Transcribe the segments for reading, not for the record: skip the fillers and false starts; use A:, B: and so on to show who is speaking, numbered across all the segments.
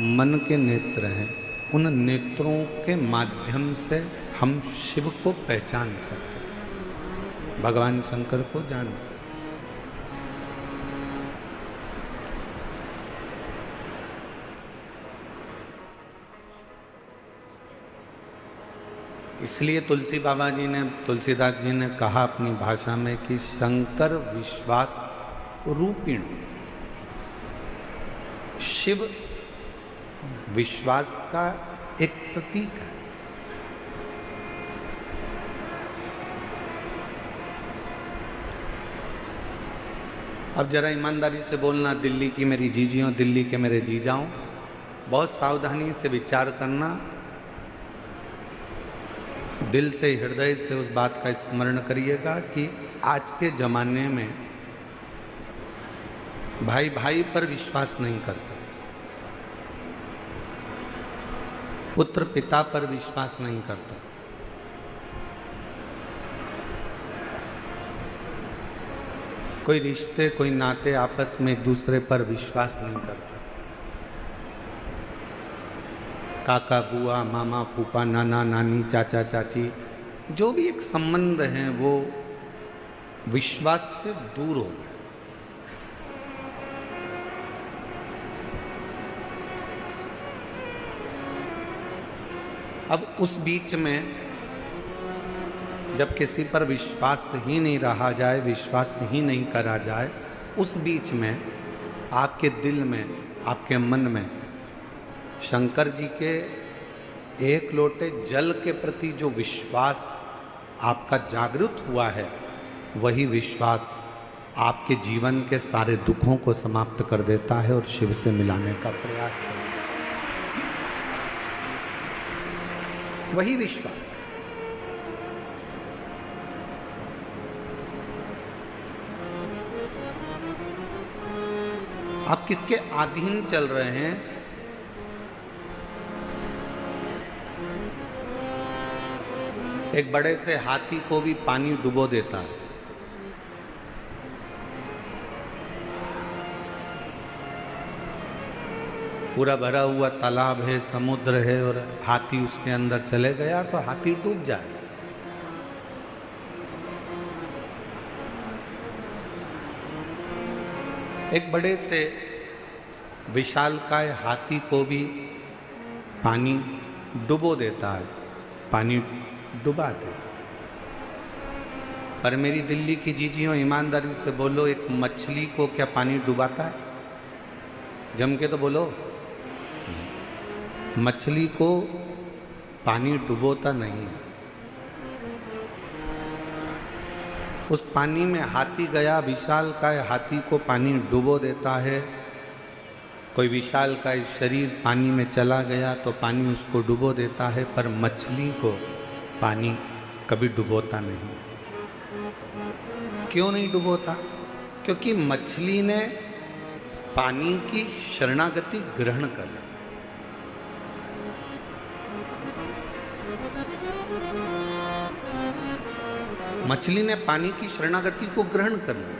A: मन के नेत्र हैं, उन नेत्रों के माध्यम से हम शिव को पहचान सकते, भगवान शंकर को जान सकते। इसलिए तुलसीदास जी ने कहा अपनी भाषा में कि शंकर विश्वास रूपिण, शिव विश्वास का एक प्रतीक है। अब जरा ईमानदारी से बोलना, दिल्ली की मेरी जीजियों, दिल्ली के मेरे जीजाओं, बहुत सावधानी से विचार करना, दिल से हृदय से उस बात का स्मरण करिएगा कि आज के जमाने में भाई भाई पर विश्वास नहीं करता, पुत्र पिता पर विश्वास नहीं करता, कोई रिश्ते कोई नाते आपस में एक दूसरे पर विश्वास नहीं करता। काका बुआ मामा फूफा नाना नानी चाचा चाची, जो भी एक संबंध हैं वो विश्वास से दूर हो गए। अब उस बीच में जब किसी पर विश्वास ही नहीं रहा जाए, विश्वास ही नहीं करा जाए, उस बीच में आपके दिल में, आपके मन में शंकर जी के एक लोटे जल के प्रति जो विश्वास आपका जागृत हुआ है, वही विश्वास आपके जीवन के सारे दुखों को समाप्त कर देता है और शिव से मिलाने का प्रयास करता है। वही विश्वास। आप किसके अधीन चल रहे हैं? एक बड़े से हाथी को भी पानी डुबो देता है। पूरा भरा हुआ तालाब है, समुद्र है और हाथी उसके अंदर चले गया तो हाथी डूब जाए। एक बड़े से विशालकाय हाथी को भी पानी डुबो देता है, पानी डुबा देता है। पर मेरी दिल्ली की जीजियों, ईमानदारी से बोलो, एक मछली को क्या पानी डुबाता है? जम के तो बोलो। मछली को पानी डुबोता नहीं है। उस पानी में हाथी गया, विशालकाय हाथी को पानी डुबो देता है। कोई विशालकाय शरीर पानी में चला गया तो पानी उसको डुबो देता है, पर मछली को पानी कभी डुबोता नहीं। क्यों नहीं डुबोता? क्योंकि मछली ने पानी की शरणागति ग्रहण कर ली। मछली ने पानी की शरणागति को ग्रहण कर ली,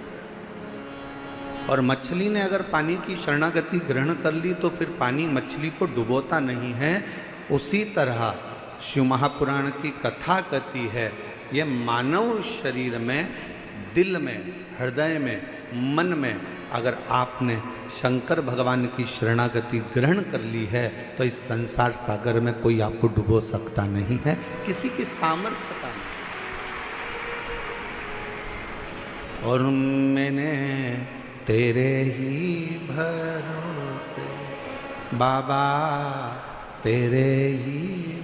A: और मछली ने अगर पानी की शरणागति ग्रहण कर ली तो फिर पानी मछली को डुबोता नहीं है। उसी तरह शिव महापुराण की कथा कहती है, ये मानव शरीर में, दिल में, हृदय में, मन में अगर आपने शंकर भगवान की शरणागति ग्रहण कर ली है तो इस संसार सागर में कोई आपको डुबो सकता नहीं है, किसी की सामर्थ्य का नहीं। और मैंने तेरे ही भरोसे बाबा, तेरे ही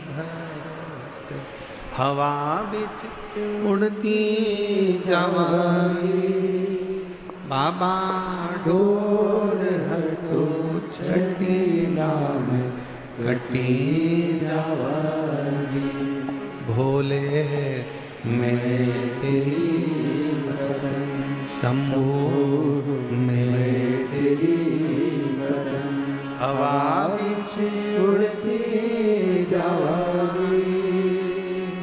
A: भरोसे हवा बिच उड़ती जवानी, बाबा डोर हटो छठी नाम घटी जवानी, भोले मैं तेरी बदन, शंभू मैं तेरी बदन, हवा बिच उड़ती जवानी,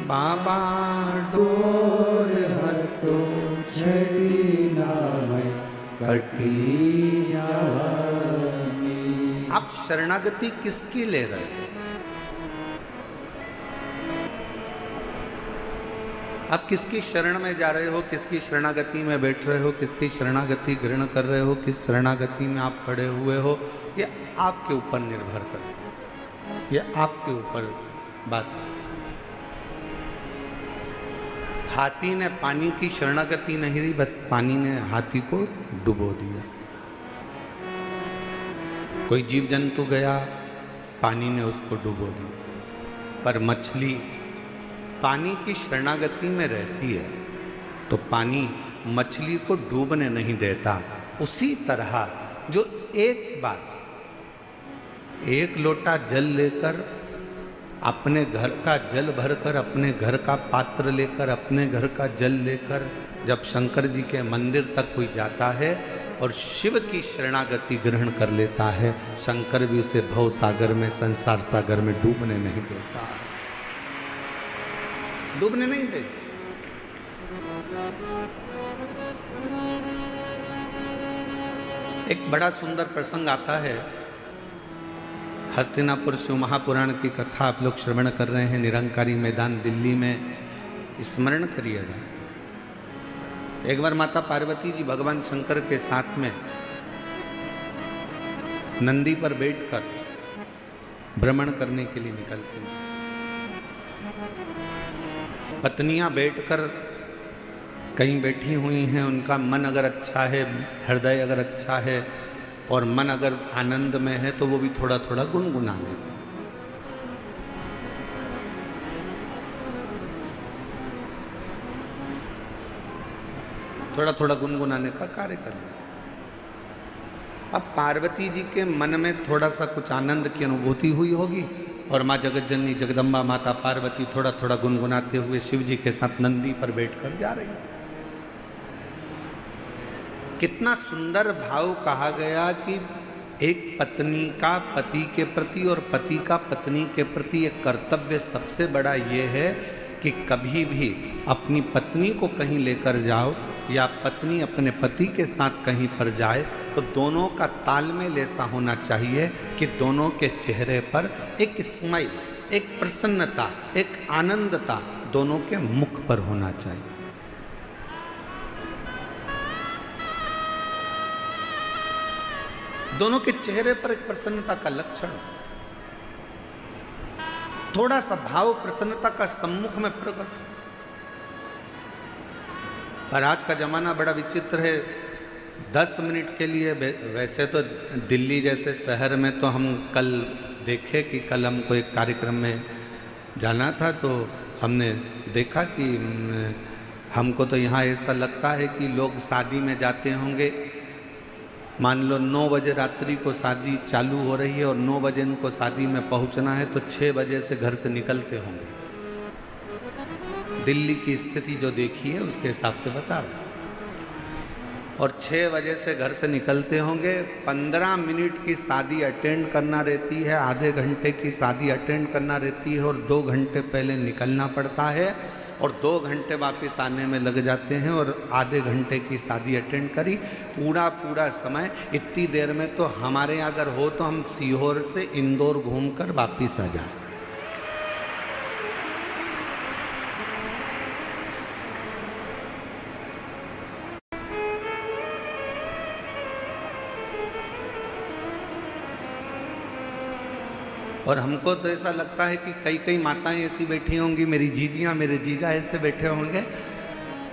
A: बाबा डोर हटो छठी नाम घटी जवानी। आप शरणागति किसकी ले रहे हो? आप किसकी शरण में जा रहे हो, किसकी शरणागति में बैठ रहे हो, किसकी शरणागति ग्रहण कर रहे हो, किस शरणागति में आप पड़े हुए हो, ये आपके ऊपर निर्भर करता है, ये आपके ऊपर बात है। हाथी ने पानी की शरणागति नहीं ली, बस पानी ने हाथी को डुबो दिया। कोई जीव जंतु गया, पानी ने उसको डुबो दिया। पर मछली पानी की शरणागति में रहती है तो पानी मछली को डूबने नहीं देता। उसी तरह जो एक बार एक लोटा जल लेकर, अपने घर का जल भरकर, अपने घर का पात्र लेकर, अपने घर का जल लेकर जब शंकर जी के मंदिर तक कोई जाता है और शिव की शरणागति ग्रहण कर लेता है, शंकर भी उसे भव सागर में, संसार सागर में डूबने नहीं देता, डूबने नहीं देता। एक बड़ा सुंदर प्रसंग आता है, हस्तिनापुर शिव महापुराण की कथा आप लोग श्रवण कर रहे हैं, निरंकारी मैदान दिल्ली में, स्मरण करिएगा। एक बार माता पार्वती जी भगवान शंकर के साथ में नंदी पर बैठकर भ्रमण करने के लिए निकलती हैं। पत्नियां बैठकर कहीं बैठी हुई हैं, उनका मन अगर अच्छा है, हृदय अगर अच्छा है और मन अगर आनंद में है तो वो भी थोड़ा थोड़ा गुनगुना लेते हैं। थोड़ा थोड़ा गुनगुनाने का कार्य कर लेते हैं। अब पार्वती जी के मन में थोड़ा सा कुछ आनंद की अनुभूति हुई होगी और माँ जगत जननी जगदम्बा माता पार्वती थोड़ा थोड़ा गुनगुनाते हुए शिव जी के साथ नंदी पर बैठकर जा रही है। कितना सुंदर भाव कहा गया कि एक पत्नी का पति के प्रति और पति का पत्नी के प्रति एक कर्तव्य सबसे बड़ा ये है कि कभी भी अपनी पत्नी को कहीं लेकर जाओ या पत्नी अपने पति के साथ कहीं पर जाए तो दोनों का तालमेल ऐसा होना चाहिए कि दोनों के चेहरे पर एक स्माइल, एक प्रसन्नता, एक आनंदता दोनों के मुख पर होना चाहिए। दोनों के चेहरे पर एक प्रसन्नता का लक्षण, थोड़ा सा भाव प्रसन्नता का सम्मुख में प्रकट। पर आज का जमाना बड़ा विचित्र है। 10 मिनट के लिए, वैसे तो दिल्ली जैसे शहर में तो हम कल देखे कि कल हमको एक कार्यक्रम में जाना था तो हमने देखा कि हमको तो यहाँ ऐसा लगता है कि लोग शादी में जाते होंगे, मान लो 9 बजे रात्रि को शादी चालू हो रही है और 9 बजे इनको शादी में पहुंचना है तो 6 बजे से घर से निकलते होंगे। दिल्ली की स्थिति जो देखी है उसके हिसाब से बता रहा हूं। और 6 बजे से घर से निकलते होंगे, 15 मिनट की शादी अटेंड करना रहती है, आधे घंटे की शादी अटेंड करना रहती है और 2 घंटे पहले निकलना पड़ता है और 2 घंटे वापस आने में लग जाते हैं और आधे घंटे की शादी अटेंड करी। पूरा समय इतनी देर में तो हमारे यहाँ अगर हो तो हम सीहोर से इंदौर घूमकर वापस आ जाए। और हमको तो ऐसा लगता है कि कई कई माताएं ऐसी बैठी होंगी, मेरी जीजियाँ मेरे जीजा ऐसे बैठे होंगे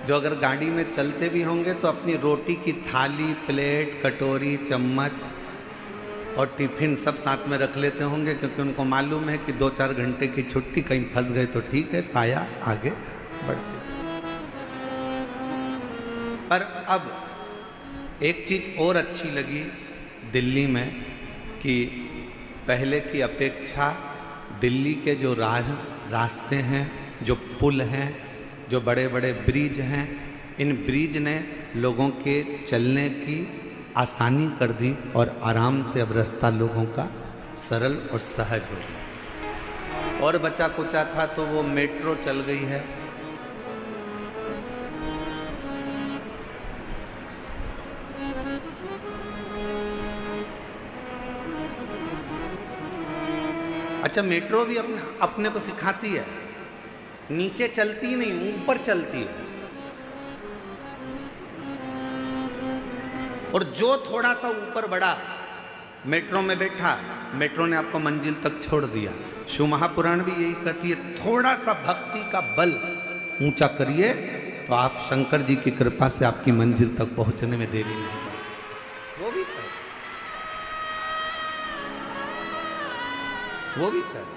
A: जो अगर गाड़ी में चलते भी होंगे तो अपनी रोटी की थाली, प्लेट, कटोरी, चम्मच और टिफिन सब साथ में रख लेते होंगे, क्योंकि उनको मालूम है कि 2-4 घंटे की छुट्टी, कहीं फंस गए तो ठीक है, पाया आगे बढ़ते जाए। पर अब एक चीज़ और अच्छी लगी दिल्ली में कि पहले की अपेक्षा दिल्ली के जो रास्ते हैं, जो पुल हैं, जो बड़े बड़े ब्रिज हैं, इन ब्रिज ने लोगों के चलने की आसानी कर दी और आराम से अब रास्ता लोगों का सरल और सहज हो गया। और बचा कुचा था तो वो मेट्रो चल गई है। अच्छा, मेट्रो भी अपने अपने को सिखाती है, नीचे चलती नहीं, ऊपर चलती है। और जो थोड़ा सा ऊपर बढ़ा, मेट्रो में बैठा, मेट्रो ने आपको मंजिल तक छोड़ दिया। शिव महापुराण भी यही कहती है, थोड़ा सा भक्ति का बल ऊंचा करिए तो आप शंकर जी की कृपा से आपकी मंजिल तक पहुंचने में देरी नहीं। वो भी कर, वो भी कर।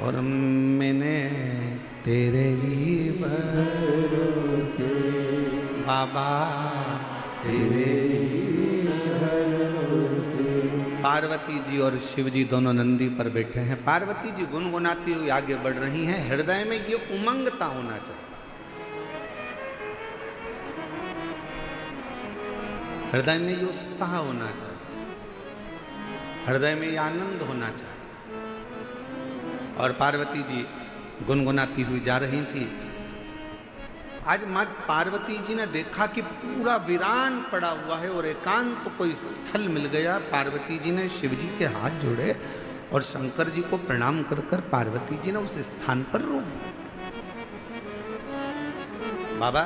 A: और मैंने तेरे ही भरोसे बाबा, तेरे ही भरोसे। पार्वती जी और शिव जी दोनों नंदी पर बैठे हैं। पार्वती जी गुनगुनाती हुई आगे बढ़ रही हैं। हृदय में ये उमंगता होना चाहिए, हृदय में ये उत्साह होना चाहिए, हृदय में ये आनंद होना चाहिए। और पार्वती जी गुनगुनाती हुई जा रही थी। आज माँ पार्वती जी ने देखा कि पूरा वीरान पड़ा हुआ है और एकांत कोई स्थल मिल गया। पार्वती जी ने शिव जी के हाथ जोड़े और शंकर जी को प्रणाम कर कर पार्वती जी ने उस स्थान पर रोक दिया। बाबा,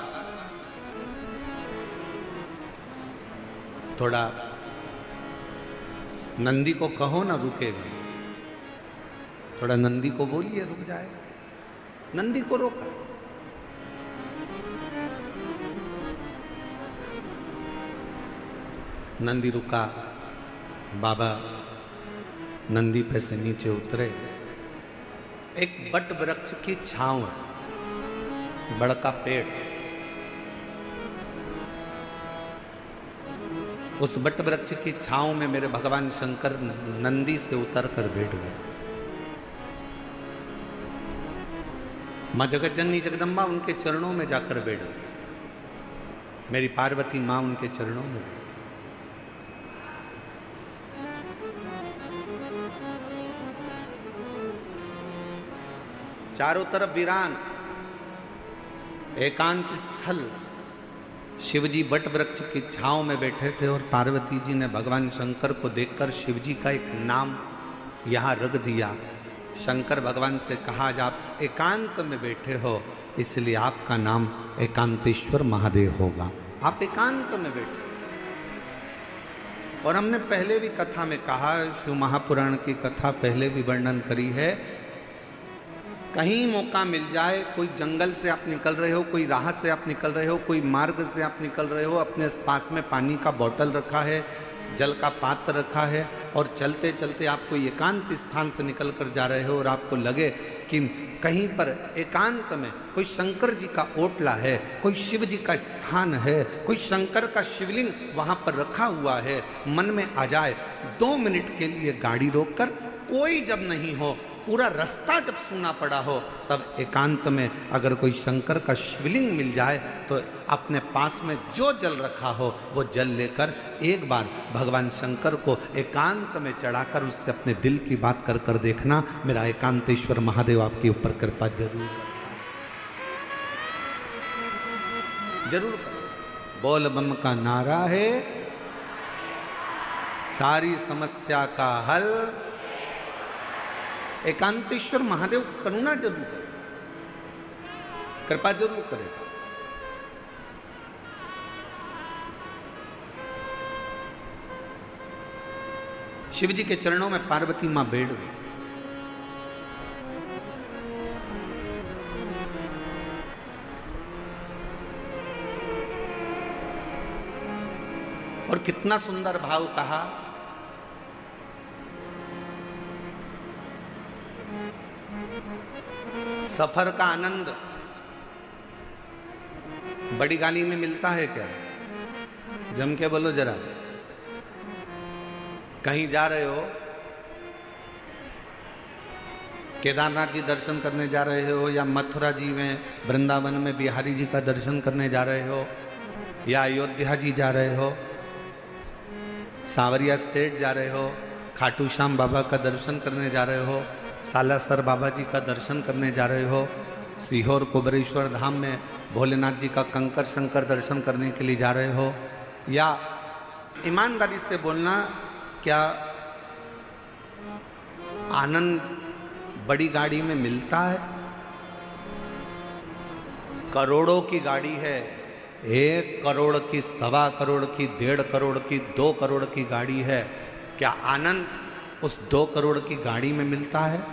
A: थोड़ा नंदी को कहो ना रुकेगा, थोड़ा नंदी को बोलिए रुक जाए। नंदी को रोका। नंदी रुका। बाबा नंदी पे से नीचे उतरे। एक बट वृक्ष की छांव है, बड़का पेड़। उस बट वृक्ष की छांव में मेरे भगवान शंकर नंदी से उतर कर बैठ गए। माँ जगत जननी जगदम्बा उनके चरणों में जाकर बैठ गई। मेरी पार्वती माँ उनके चरणों में बैठ। चारों तरफ वीरान एकांत स्थल। शिवजी वट वृक्ष की छांव में बैठे थे और पार्वती जी ने भगवान शंकर को देखकर शिवजी का एक नाम यहाँ रख दिया। शंकर भगवान से कहा, आज आप एकांत में बैठे हो इसलिए आपका नाम एकांतेश्वर महादेव होगा। आप एकांत में बैठे। और हमने पहले भी कथा में कहा, शिव महापुराण की कथा पहले भी वर्णन करी है। कहीं मौका मिल जाए, कोई जंगल से आप निकल रहे हो, कोई राह से आप निकल रहे हो, कोई मार्ग से आप निकल रहे हो, अपने पास में पानी का बोतल रखा है, जल का पात्र रखा है और चलते चलते आप कोई एकांत स्थान से निकल कर जा रहे हो और आपको लगे कि कहीं पर एकांत में कोई शंकर जी का ओटला है, कोई शिव जी का स्थान है, कोई शंकर का शिवलिंग वहाँ पर रखा हुआ है, मन में आ जाए 2 मिनट के लिए गाड़ी रोककर, कोई जब नहीं हो, पूरा रास्ता जब सूना पड़ा हो, तब एकांत में अगर कोई शंकर का शिवलिंग मिल जाए तो अपने पास में जो जल रखा हो वो जल लेकर एक बार भगवान शंकर को एकांत में चढ़ाकर उससे अपने दिल की बात कर कर देखना। मेरा एकांतेश्वर महादेव आपके ऊपर कृपा जरूर जरूर कर। बोल बम का नारा है, सारी समस्या का हल। एकांतेश्वर महादेव करुणा जरूर करे, कृपा जरूर करेगा। शिव जी के चरणों में पार्वती मां बैठ गई। और कितना सुंदर भाव कहा, सफर का आनंद बड़ी गाड़ी में मिलता है क्या? जम के बोलो जरा। कहीं जा रहे हो, केदारनाथ जी दर्शन करने जा रहे हो, या मथुरा जी में वृंदावन में बिहारी जी का दर्शन करने जा रहे हो, या अयोध्या जी जा रहे हो, सांवरिया सेठ जा रहे हो, खाटू श्याम बाबा का दर्शन करने जा रहे हो, सालासर बाबा जी का दर्शन करने जा रहे हो, सीहोर कुबरेश्वर धाम में भोलेनाथ जी का कंकर शंकर दर्शन करने के लिए जा रहे हो, या ईमानदारी से बोलना, क्या आनंद बड़ी गाड़ी में मिलता है? करोड़ों की गाड़ी है, 1 करोड़ की, 1.25 करोड़ की, 1.5 करोड़ की, 2 करोड़ की गाड़ी है, क्या आनंद उस 2 करोड़ की गाड़ी में मिलता है?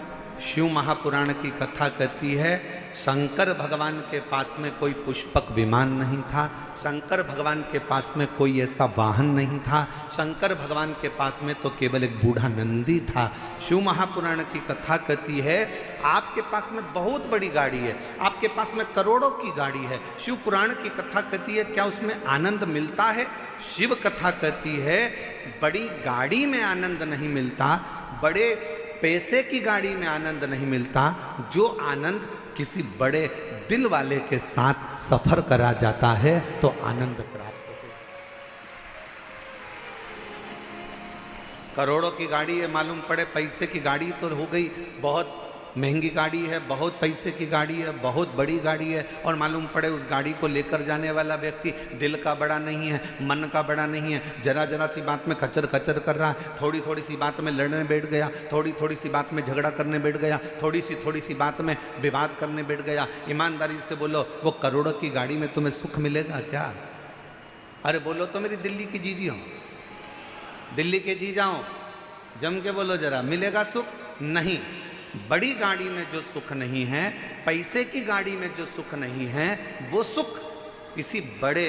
A: शिव महापुराण की कथा कहती है, शंकर भगवान के पास में कोई पुष्पक विमान नहीं था, शंकर भगवान के पास में कोई ऐसा वाहन नहीं था, शंकर भगवान के पास में तो केवल एक बूढ़ा नंदी था। शिव महापुराण की कथा कहती है, आपके पास में बहुत बड़ी गाड़ी है, आपके पास में करोड़ों की गाड़ी है, शिव पुराण की कथा कहती है क्या उसमें आनंद मिलता है? शिव कथा कहती है बड़ी गाड़ी में आनंद नहीं मिलता, बड़े पैसे की गाड़ी में आनंद नहीं मिलता, जो आनंद किसी बड़े दिल वाले के साथ सफर करा जाता है तो आनंद प्राप्त होता है। करोड़ों की गाड़ी है, मालूम पड़े पैसे की गाड़ी तो हो गई, बहुत महंगी गाड़ी है, बहुत पैसे की गाड़ी है, बहुत बड़ी गाड़ी है, और मालूम पड़े उस गाड़ी को लेकर जाने वाला व्यक्ति दिल का बड़ा नहीं है, मन का बड़ा नहीं है, जरा जरा सी बात में कचर कचर कर रहा है, थोड़ी थोड़ी सी बात में लड़ने बैठ गया, थोड़ी थोड़ी सी बात में झगड़ा करने बैठ गया, थोड़ी सी बात में विवाद करने बैठ गया। ईमानदारी से बोलो, वो करोड़ों की गाड़ी में तुम्हें सुख मिलेगा क्या? अरे बोलो तो मेरी दिल्ली की जीजी हो, दिल्ली के जी जाओ, जम के बोलो जरा, मिलेगा सुख? नहीं। बड़ी गाड़ी में जो सुख नहीं है, पैसे की गाड़ी में जो सुख नहीं है, वो सुख किसी बड़े,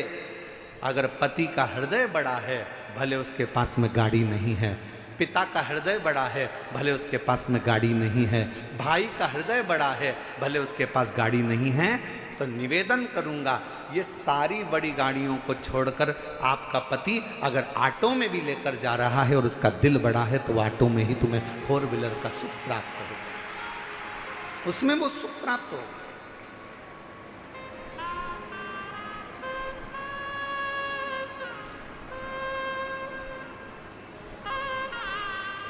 A: अगर पति का हृदय बड़ा है भले उसके पास में गाड़ी नहीं है, पिता का हृदय बड़ा है भले उसके पास में गाड़ी नहीं है, भाई का हृदय बड़ा है भले उसके पास गाड़ी नहीं है, तो निवेदन करूंगा ये सारी बड़ी गाड़ियों को छोड़कर आपका पति अगर ऑटो में भी लेकर जा रहा है और उसका दिल बड़ा है तो ऑटो में ही तुम्हें 4 व्हीलर का सुख प्राप्त होगा, उसमें वो सुख प्राप्त होगा।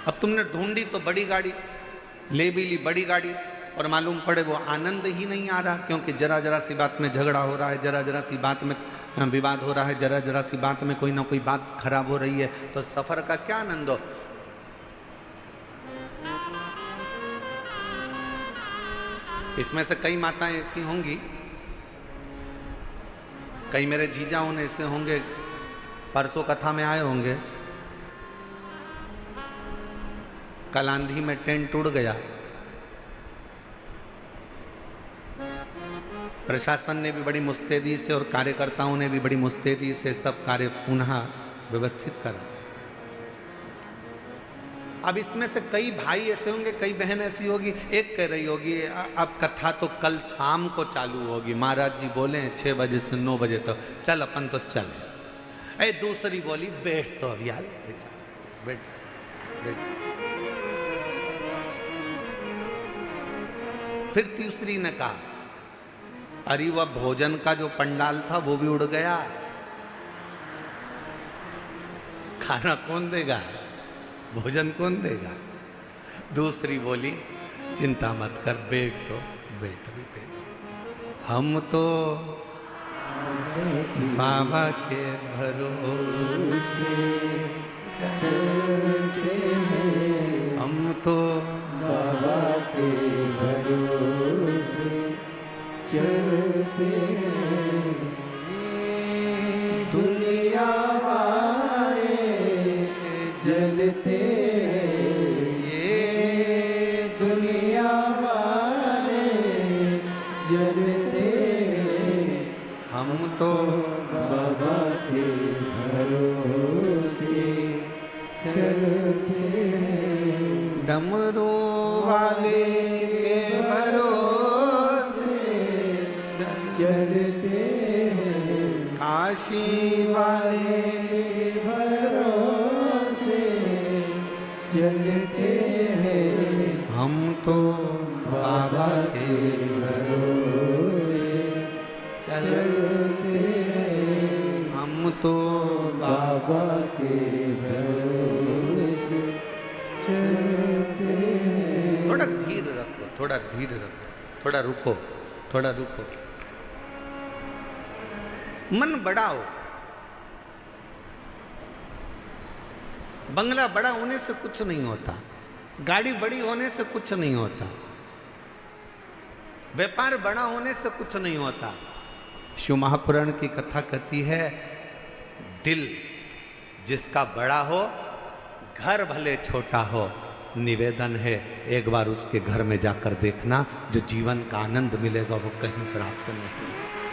A: अब तुमने ढूंढी तो बड़ी गाड़ी, ले भी ली बड़ी गाड़ी, और मालूम पड़े वो आनंद ही नहीं आ रहा, क्योंकि जरा जरा सी बात में झगड़ा हो रहा है, जरा जरा सी बात में विवाद हो रहा है, जरा जरा सी बात में कोई ना कोई बात खराब हो रही है, तो सफर का क्या आनंद हो? इसमें से कई माताएं ऐसी होंगी, कई मेरे जीजा उन ऐसे होंगे, परसों कथा में आए होंगे, कल आंधी में टेंट उड़ गया, प्रशासन ने भी बड़ी मुस्तैदी से और कार्यकर्ताओं ने भी बड़ी मुस्तैदी से सब कार्य पुनः व्यवस्थित करा। अब इसमें से कई भाई ऐसे होंगे, कई बहन ऐसी होगी, एक कह रही होगी अब कथा तो कल शाम को चालू होगी, महाराज जी बोले 6 बजे से 9 बजे तक, चल अपन तो चल। अरे दूसरी बोली बैठ तो अब यार, बेचारा बैठ बैठ। फिर तीसरी ने कहा अरे वह भोजन का जो पंडाल था वो भी उड़ गया, खाना कौन देगा, भोजन कौन देगा? दूसरी बोली चिंता मत कर, बैठ तो बैठ भी बैठ, हम तो बाबा के भरोसे चलते हैं, हम तो बाबा के भरोसे चलते हैं, दुनिया वाले जलते हैं, ये दुनिया वाले जलते हैं, हम तो बाबा के भरोसे चलते हैं, डमरू वाले के भरोसे चलते हैं, काशी वाले के भरोसे चलते हैं, हम तो बाबा के भरोसे चलते हैं, हम तो बाबा के भरोसे थोड़ा धीर रखो, थोड़ा रुको, थोड़ा रुको। मन बढ़ाओ। बंगला बड़ा होने से कुछ नहीं होता, गाड़ी बड़ी होने से कुछ नहीं होता, व्यापार बड़ा होने से कुछ नहीं होता। शिव महापुराण की कथा कहती है, दिल जिसका बड़ा हो, घर भले छोटा हो, निवेदन है एक बार उसके घर में जाकर देखना, जो जीवन का आनंद मिलेगा वो कहीं प्राप्त नहीं हो सकता।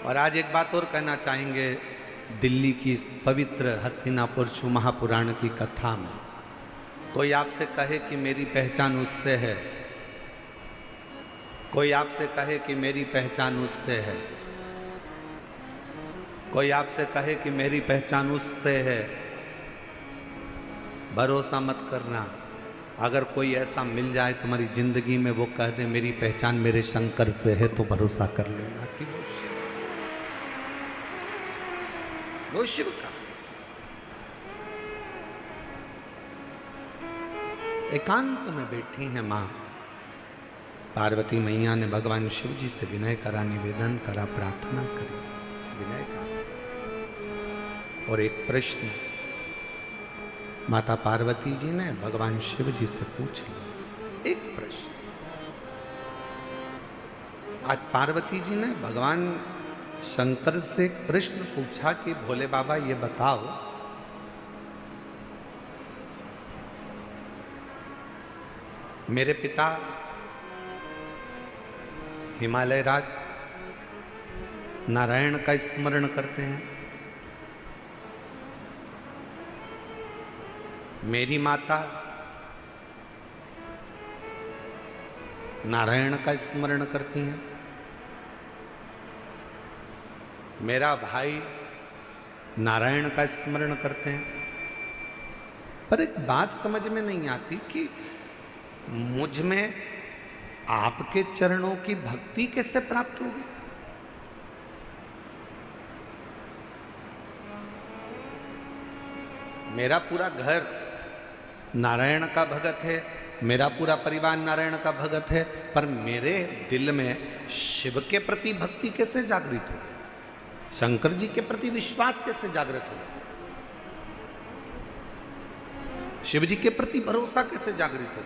A: और आज एक बात और कहना चाहेंगे, दिल्ली की इस पवित्र हस्तिनापुर शिव महापुराण की कथा में कोई आपसे कहे कि मेरी पहचान उससे है, कोई आपसे कहे कि मेरी पहचान उससे है, कोई आपसे कहे कि मेरी पहचान उससे है, भरोसा मत करना। अगर कोई ऐसा मिल जाए तुम्हारी जिंदगी में, वो कह दे मेरी पहचान मेरे शंकर से है, तो भरोसा कर लेना कि वो शिव का। एकांत में बैठी हैं मां पार्वती मैया ने भगवान शिव जी से विनय करा, निवेदन करा, प्रार्थना करी, विनय करा। और एक प्रश्न माता पार्वती जी ने भगवान शिव जी से पूछ लिया। एक प्रश्न आज पार्वती जी ने भगवान शंकर से एक प्रश्न पूछा कि भोले बाबा ये बताओ, मेरे पिता हिमालय राज नारायण का स्मरण करते हैं, मेरी माता नारायण का स्मरण करती हैं, मेरा भाई नारायण का स्मरण करते हैं। पर एक बात समझ में नहीं आती कि मुझ में आपके चरणों की भक्ति कैसे प्राप्त होगी। मेरा पूरा घर नारायण का भगत है, मेरा पूरा परिवार नारायण का भगत है, पर मेरे दिल में शिव के प्रति भक्ति कैसे जागृत हो, शंकर जी के प्रति विश्वास कैसे जागृत हो, शिव जी के प्रति भरोसा कैसे जागृत हो,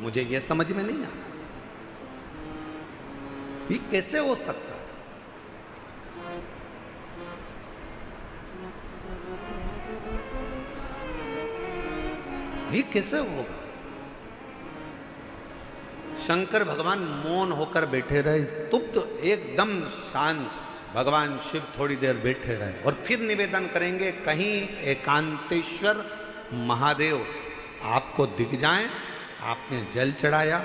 A: मुझे यह समझ में नहीं आता। ये कैसे हो सकता है? ये कैसे होगा? शंकर भगवान मौन होकर बैठे रहे, स्तुप्त, एकदम शांत। भगवान शिव थोड़ी देर बैठे रहे और फिर निवेदन करेंगे, कहीं एकांतेश्वर महादेव आपको दिख जाएं। आपने जल चढ़ाया,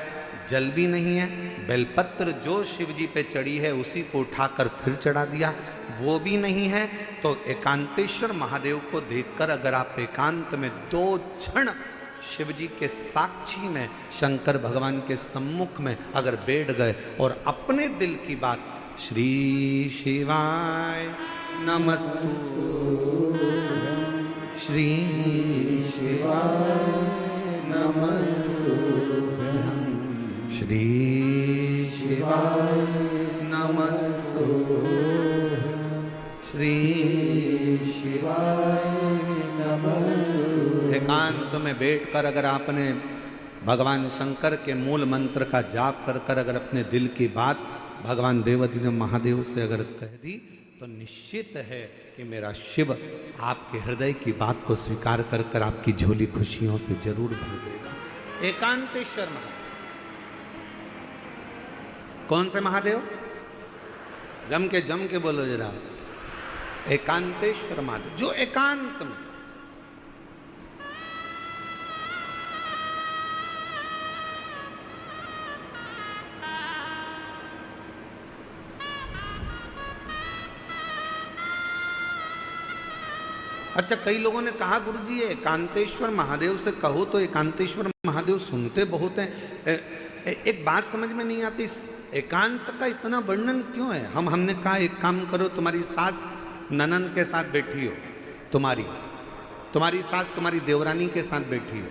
A: जल भी नहीं है, बेलपत्र जो शिव जी पे चढ़ी है उसी को उठाकर फिर चढ़ा दिया, वो भी नहीं है। तो एकांतेश्वर महादेव को देखकर अगर आप एकांत में 2 क्षण शिव जी के साक्षी में, शंकर भगवान के सम्मुख में अगर बैठ गए और अपने दिल की बात, श्री शिवाय नमस्तु, श्री शिवाय नमस्तु, श्री शिवाय नमस्तु, श्री शिवाय नमस्तु। एकांत में बैठकर अगर आपने भगवान शंकर के मूल मंत्र का जाप कर कर अगर अपने दिल की बात भगवान देवाधिदेव महादेव से अगर कह दी, तो निश्चित है कि मेरा शिव आपके हृदय की बात को स्वीकार कर कर आपकी झोली खुशियों से जरूर भर देगा। एकांतेश्वर महादेव। कौन से महादेव? जम के बोलो जरा। एकांतेश्वर महादेव, जो एकांत में, अच्छा कई लोगों ने कहा गुरुजी ये एकांतेश्वर महादेव से कहो तो एकांतेश्वर महादेव सुनते बहुत हैं। एक बात समझ में नहीं आती, एकांत का इतना वर्णन क्यों है? हमने कहा एक काम करो, तुम्हारी सास ननंद के साथ बैठी हो, तुम्हारी तुम्हारी सास तुम्हारी देवरानी के साथ बैठी हो,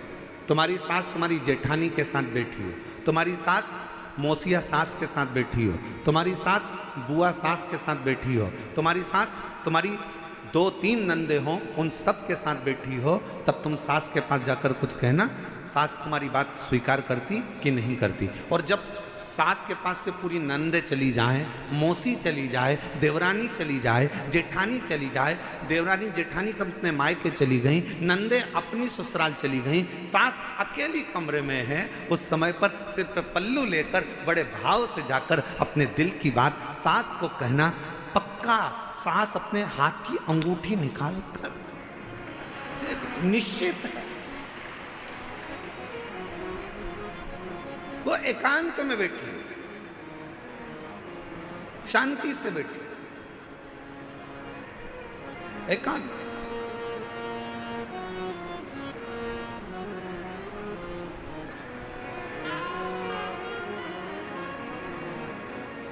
A: तुम्हारी सास तुम्हारी जेठानी के साथ बैठी हो, तुम्हारी सास मौसिया सास के साथ बैठी हो, तुम्हारी सास बुआ सास के साथ बैठी हो, तुम्हारी सास तुम्हारी 2-3 नंदे हो, उन सब के साथ बैठी हो, तब तुम सास के पास जाकर कुछ कहना, सास तुम्हारी बात स्वीकार करती कि नहीं करती। और जब सास के पास से पूरी नंदे चली जाए, मौसी चली जाए, देवरानी चली जाए, जेठानी चली जाए, देवरानी जेठानी सब अपने मायके चली गई, नंदे अपनी ससुराल चली गई, सास अकेली कमरे में है, उस समय पर सिर पे पल्लू लेकर बड़े भाव से जाकर अपने दिल की बात सास को कहना, पक्का सास अपने हाथ की अंगूठी निकाल कर निश्चित है वो एकांत में बैठी, शांति से बैठी, एकांत।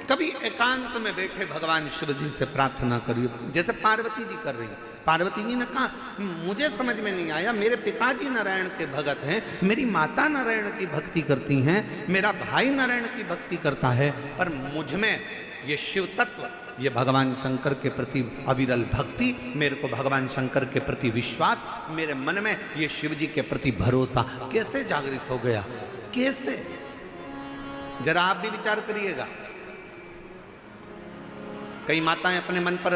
A: कभी एकांत में बैठे भगवान शिव जी से प्रार्थना करिए, जैसे पार्वती जी कर रही है। पार्वती जी ने कहा, मुझे समझ में नहीं आया, मेरे पिताजी नारायण के भगत हैं, मेरी माता नारायण की भक्ति करती हैं, मेरा भाई नारायण की भक्ति करता है, पर मुझ में ये शिव तत्व, ये भगवान शंकर के प्रति अविरल भक्ति, मेरे को भगवान शंकर के प्रति विश्वास, मेरे मन में ये शिव जी के प्रति भरोसा कैसे जागृत हो गया, कैसे? जरा आप भी विचार करिएगा। कई माताएं अपने मन पर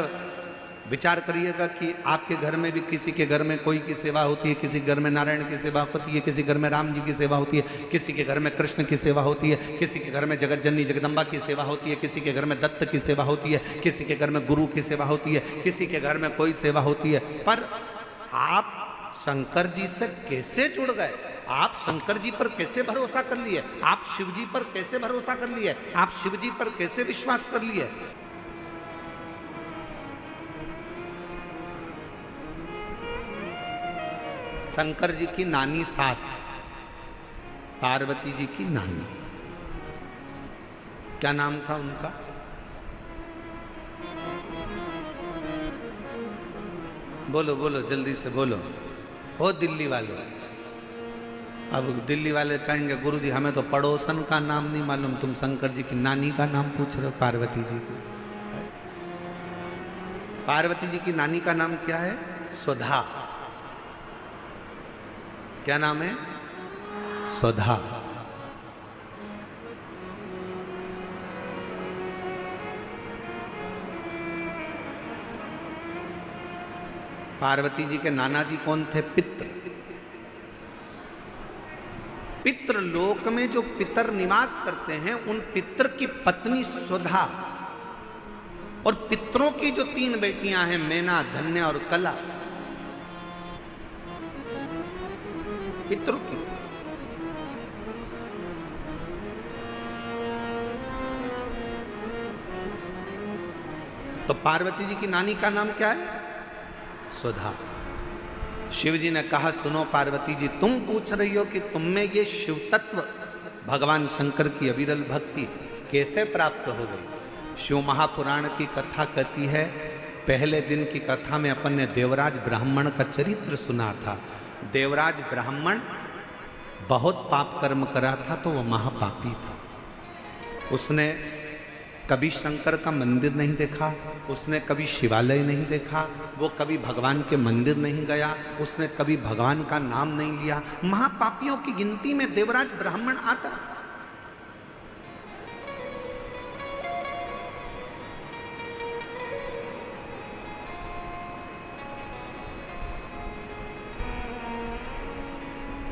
A: विचार करिएगा कि आपके घर में भी किसी के घर में कोई की सेवा होती है, किसी घर में नारायण की सेवा होती है, किसी घर में राम जी की सेवा होती है, किसी के घर में कृष्ण की सेवा होती है, किसी के घर में जगत जननी जगदम्बा की सेवा होती है, किसी के घर में दत्त की सेवा होती है, किसी के घर में गुरु की सेवा होती है, किसी के घर में कोई सेवा होती है। पर आप शंकर जी से कैसे जुड़ गए? आप शंकर जी पर कैसे भरोसा कर लिए? आप शिव जी पर कैसे भरोसा कर लिए? आप शिव जी पर कैसे विश्वास कर लिए? शंकर जी की नानी सास, पार्वती जी की नानी, क्या नाम था उनका? बोलो बोलो, जल्दी से बोलो, हो दिल्ली वाले। अब दिल्ली वाले कहेंगे, गुरुजी हमें तो पड़ोसन का नाम नहीं मालूम, तुम शंकर जी की नानी का नाम पूछ रहे हो, पार्वती जी की। पार्वती जी की नानी का नाम क्या है? सुधा। क्या नाम है? सुधा। पार्वती जी के नाना जी कौन थे? पित्र। पितृ लोक में जो पितर निवास करते हैं, उन पितर की पत्नी सुधा, और पितरों की जो 3 बेटियां हैं, मैना, धन्य और कला, पितरों की। तो पार्वती जी की नानी का नाम क्या है? सुधा। शिव जी ने कहा, सुनो पार्वती जी, तुम पूछ रही हो कि तुम में ये शिव तत्व, भगवान शंकर की अविरल भक्ति कैसे प्राप्त हो गई? शिव महापुराण की कथा कहती है, पहले दिन की कथा में अपन ने देवराज ब्राह्मण का चरित्र सुना था। देवराज ब्राह्मण बहुत पाप कर्म करा था, तो वह महापापी था। उसने कभी शंकर का मंदिर नहीं देखा, उसने कभी शिवालय नहीं देखा, वो कभी भगवान के मंदिर नहीं गया, उसने कभी भगवान का नाम नहीं लिया। महापापियों की गिनती में देवराज ब्राह्मण आता।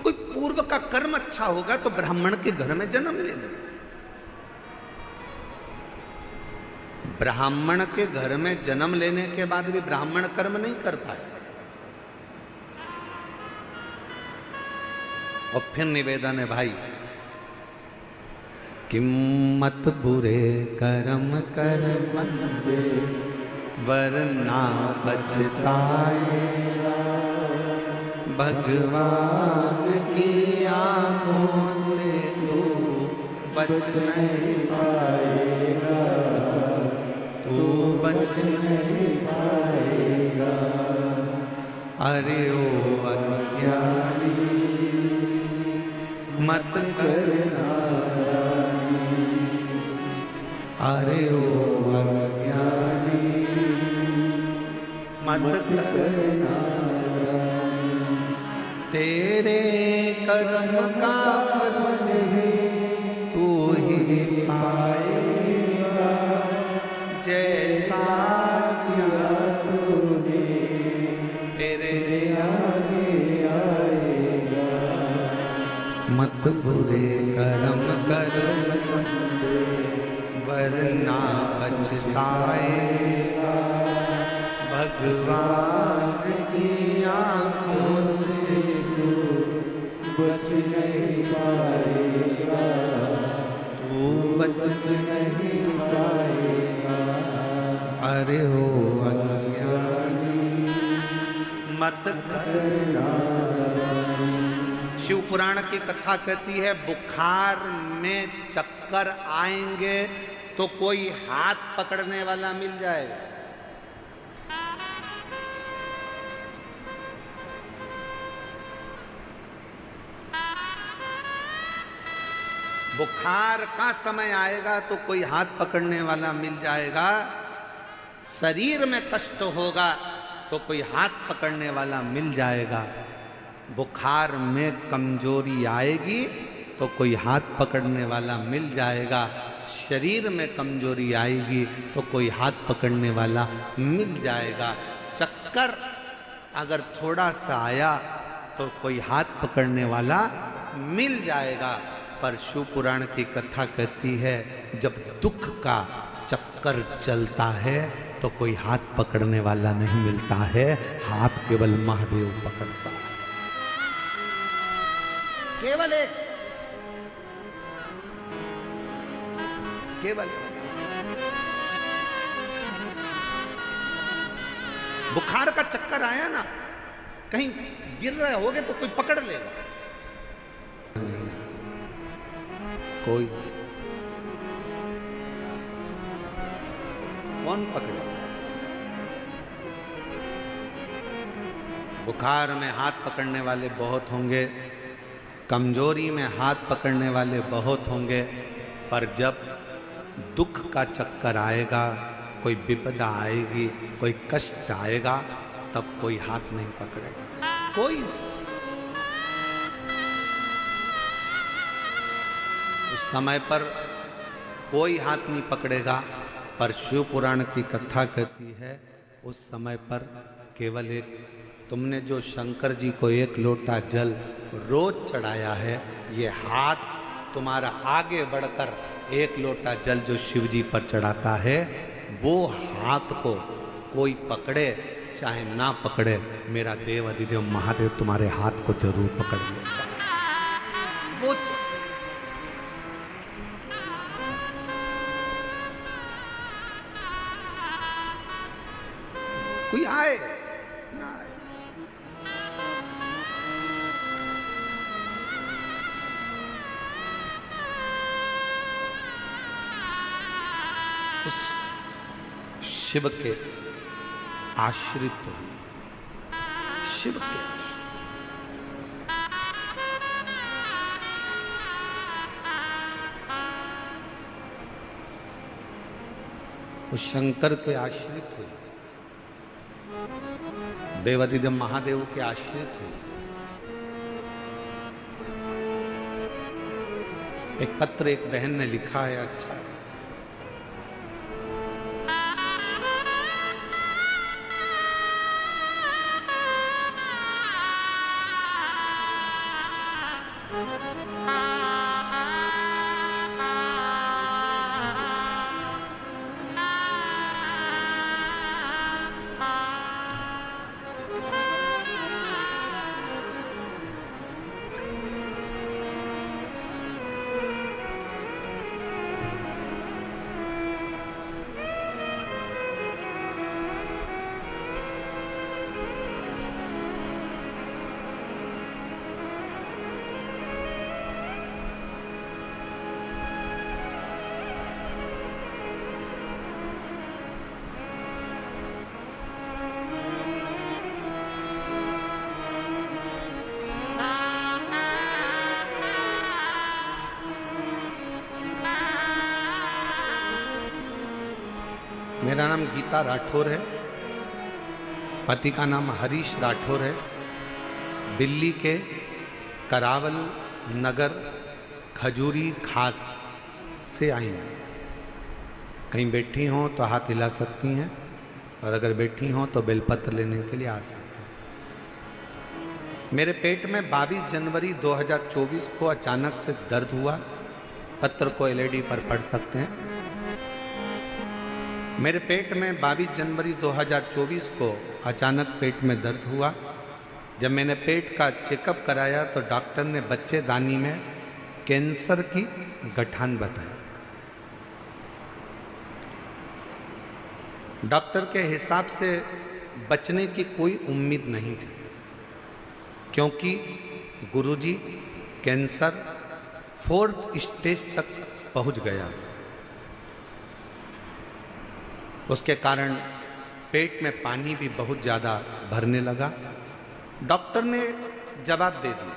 A: कोई पूर्व का कर्म अच्छा होगा तो ब्राह्मण के घर में जन्म लेना। ब्राह्मण के घर में जन्म लेने के बाद भी ब्राह्मण कर्म नहीं कर पाए। और फिर निवेदन है भाई, किम्मत बुरे कर्म कर बंदे वरना पछताएगा, भगवान की आंखों से तू बच नहीं पाएगा, तू बच नहीं पाएगा। अरे ओ अज्ञानी मत करना, अरे ओ अज्ञानी मत करना, तेरे कर्म का फल तू ही पाएगा, जैसा किया तूने तेरे आगे आएगा। मत बुरे कर्म कर वरना बच जाएगा, भगवान की आंखों से तू बच नहीं पाएगा, तू बच नहीं पाएगा। अरे हो अज्ञानी मत करना। शिव पुराण की कथा कहती है बुखार में चक्कर आएंगे तो कोई हाथ पकड़ने वाला मिल जाएगा। बुखार का समय आएगा तो कोई हाथ पकड़ने वाला मिल जाएगा। शरीर में कष्ट होगा तो कोई हाथ पकड़ने वाला मिल जाएगा। बुखार में कमजोरी आएगी तो कोई हाथ पकड़ने वाला मिल जाएगा। शरीर में कमजोरी आएगी तो कोई हाथ पकड़ने वाला मिल जाएगा। चक्कर अगर थोड़ा सा आया तो कोई हाथ पकड़ने वाला मिल जाएगा। पर शिव पुराण की कथा कहती है जब दुख का चक्कर चलता है तो कोई हाथ पकड़ने वाला नहीं मिलता है, हाथ केवल महादेव पकड़ता है। केवल एक, केवल बुखार का चक्कर आया ना, कहीं गिर रहे होगे तो कोई पकड़ लेगा, कोई कौन पकड़ेगा? बुखार में हाथ पकड़ने वाले बहुत होंगे, कमजोरी में हाथ पकड़ने वाले बहुत होंगे, पर जब दुख का चक्कर आएगा, कोई विपदा आएगी, कोई कष्ट आएगा, तब कोई हाथ नहीं पकड़ेगा, कोई नहीं। उस समय पर कोई हाथ नहीं पकड़ेगा। पर शिव पुराण की कथा कहती है उस समय पर केवल एक, तुमने जो शंकर जी को एक लोटा जल रोज चढ़ाया है, ये हाथ तुम्हारा आगे बढ़कर एक लोटा जल जो शिव जी पर चढ़ाता है, वो हाथ को कोई पकड़े चाहे ना पकड़े, मेरा देव अधिदेव महादेव तुम्हारे हाथ को जरूर पकड़ लेगा। वो कोई आए ना आए, उस शिव के आश्रित हो, शिव के उस शंकर के आश्रित हुए, देवाधिदेव महादेव के आश्रित हुए। एक पत्र एक बहन ने लिखा है, अच्छा मेरा नाम गीता राठौर है, पति का नाम हरीश राठौर है। दिल्ली के करावल नगर खजूरी खास से आई हैं। कहीं बैठी हों तो हाथ हिला सकती हैं, और अगर बैठी हों तो बेलपत्र लेने के लिए आ सकती हैं। मेरे पेट में 22 जनवरी 2024 को अचानक से दर्द हुआ। पत्र को एलईडी पर पढ़ सकते हैं। मेरे पेट में 22 जनवरी 2024 को अचानक पेट में दर्द हुआ। जब मैंने पेट का चेकअप कराया तो डॉक्टर ने बच्चेदानी में कैंसर की गठान बताई। डॉक्टर के हिसाब से बचने की कोई उम्मीद नहीं थी, क्योंकि गुरुजी कैंसर 4th स्टेज तक पहुंच गया। उसके कारण पेट में पानी भी बहुत ज़्यादा भरने लगा। डॉक्टर ने जवाब दे दिया,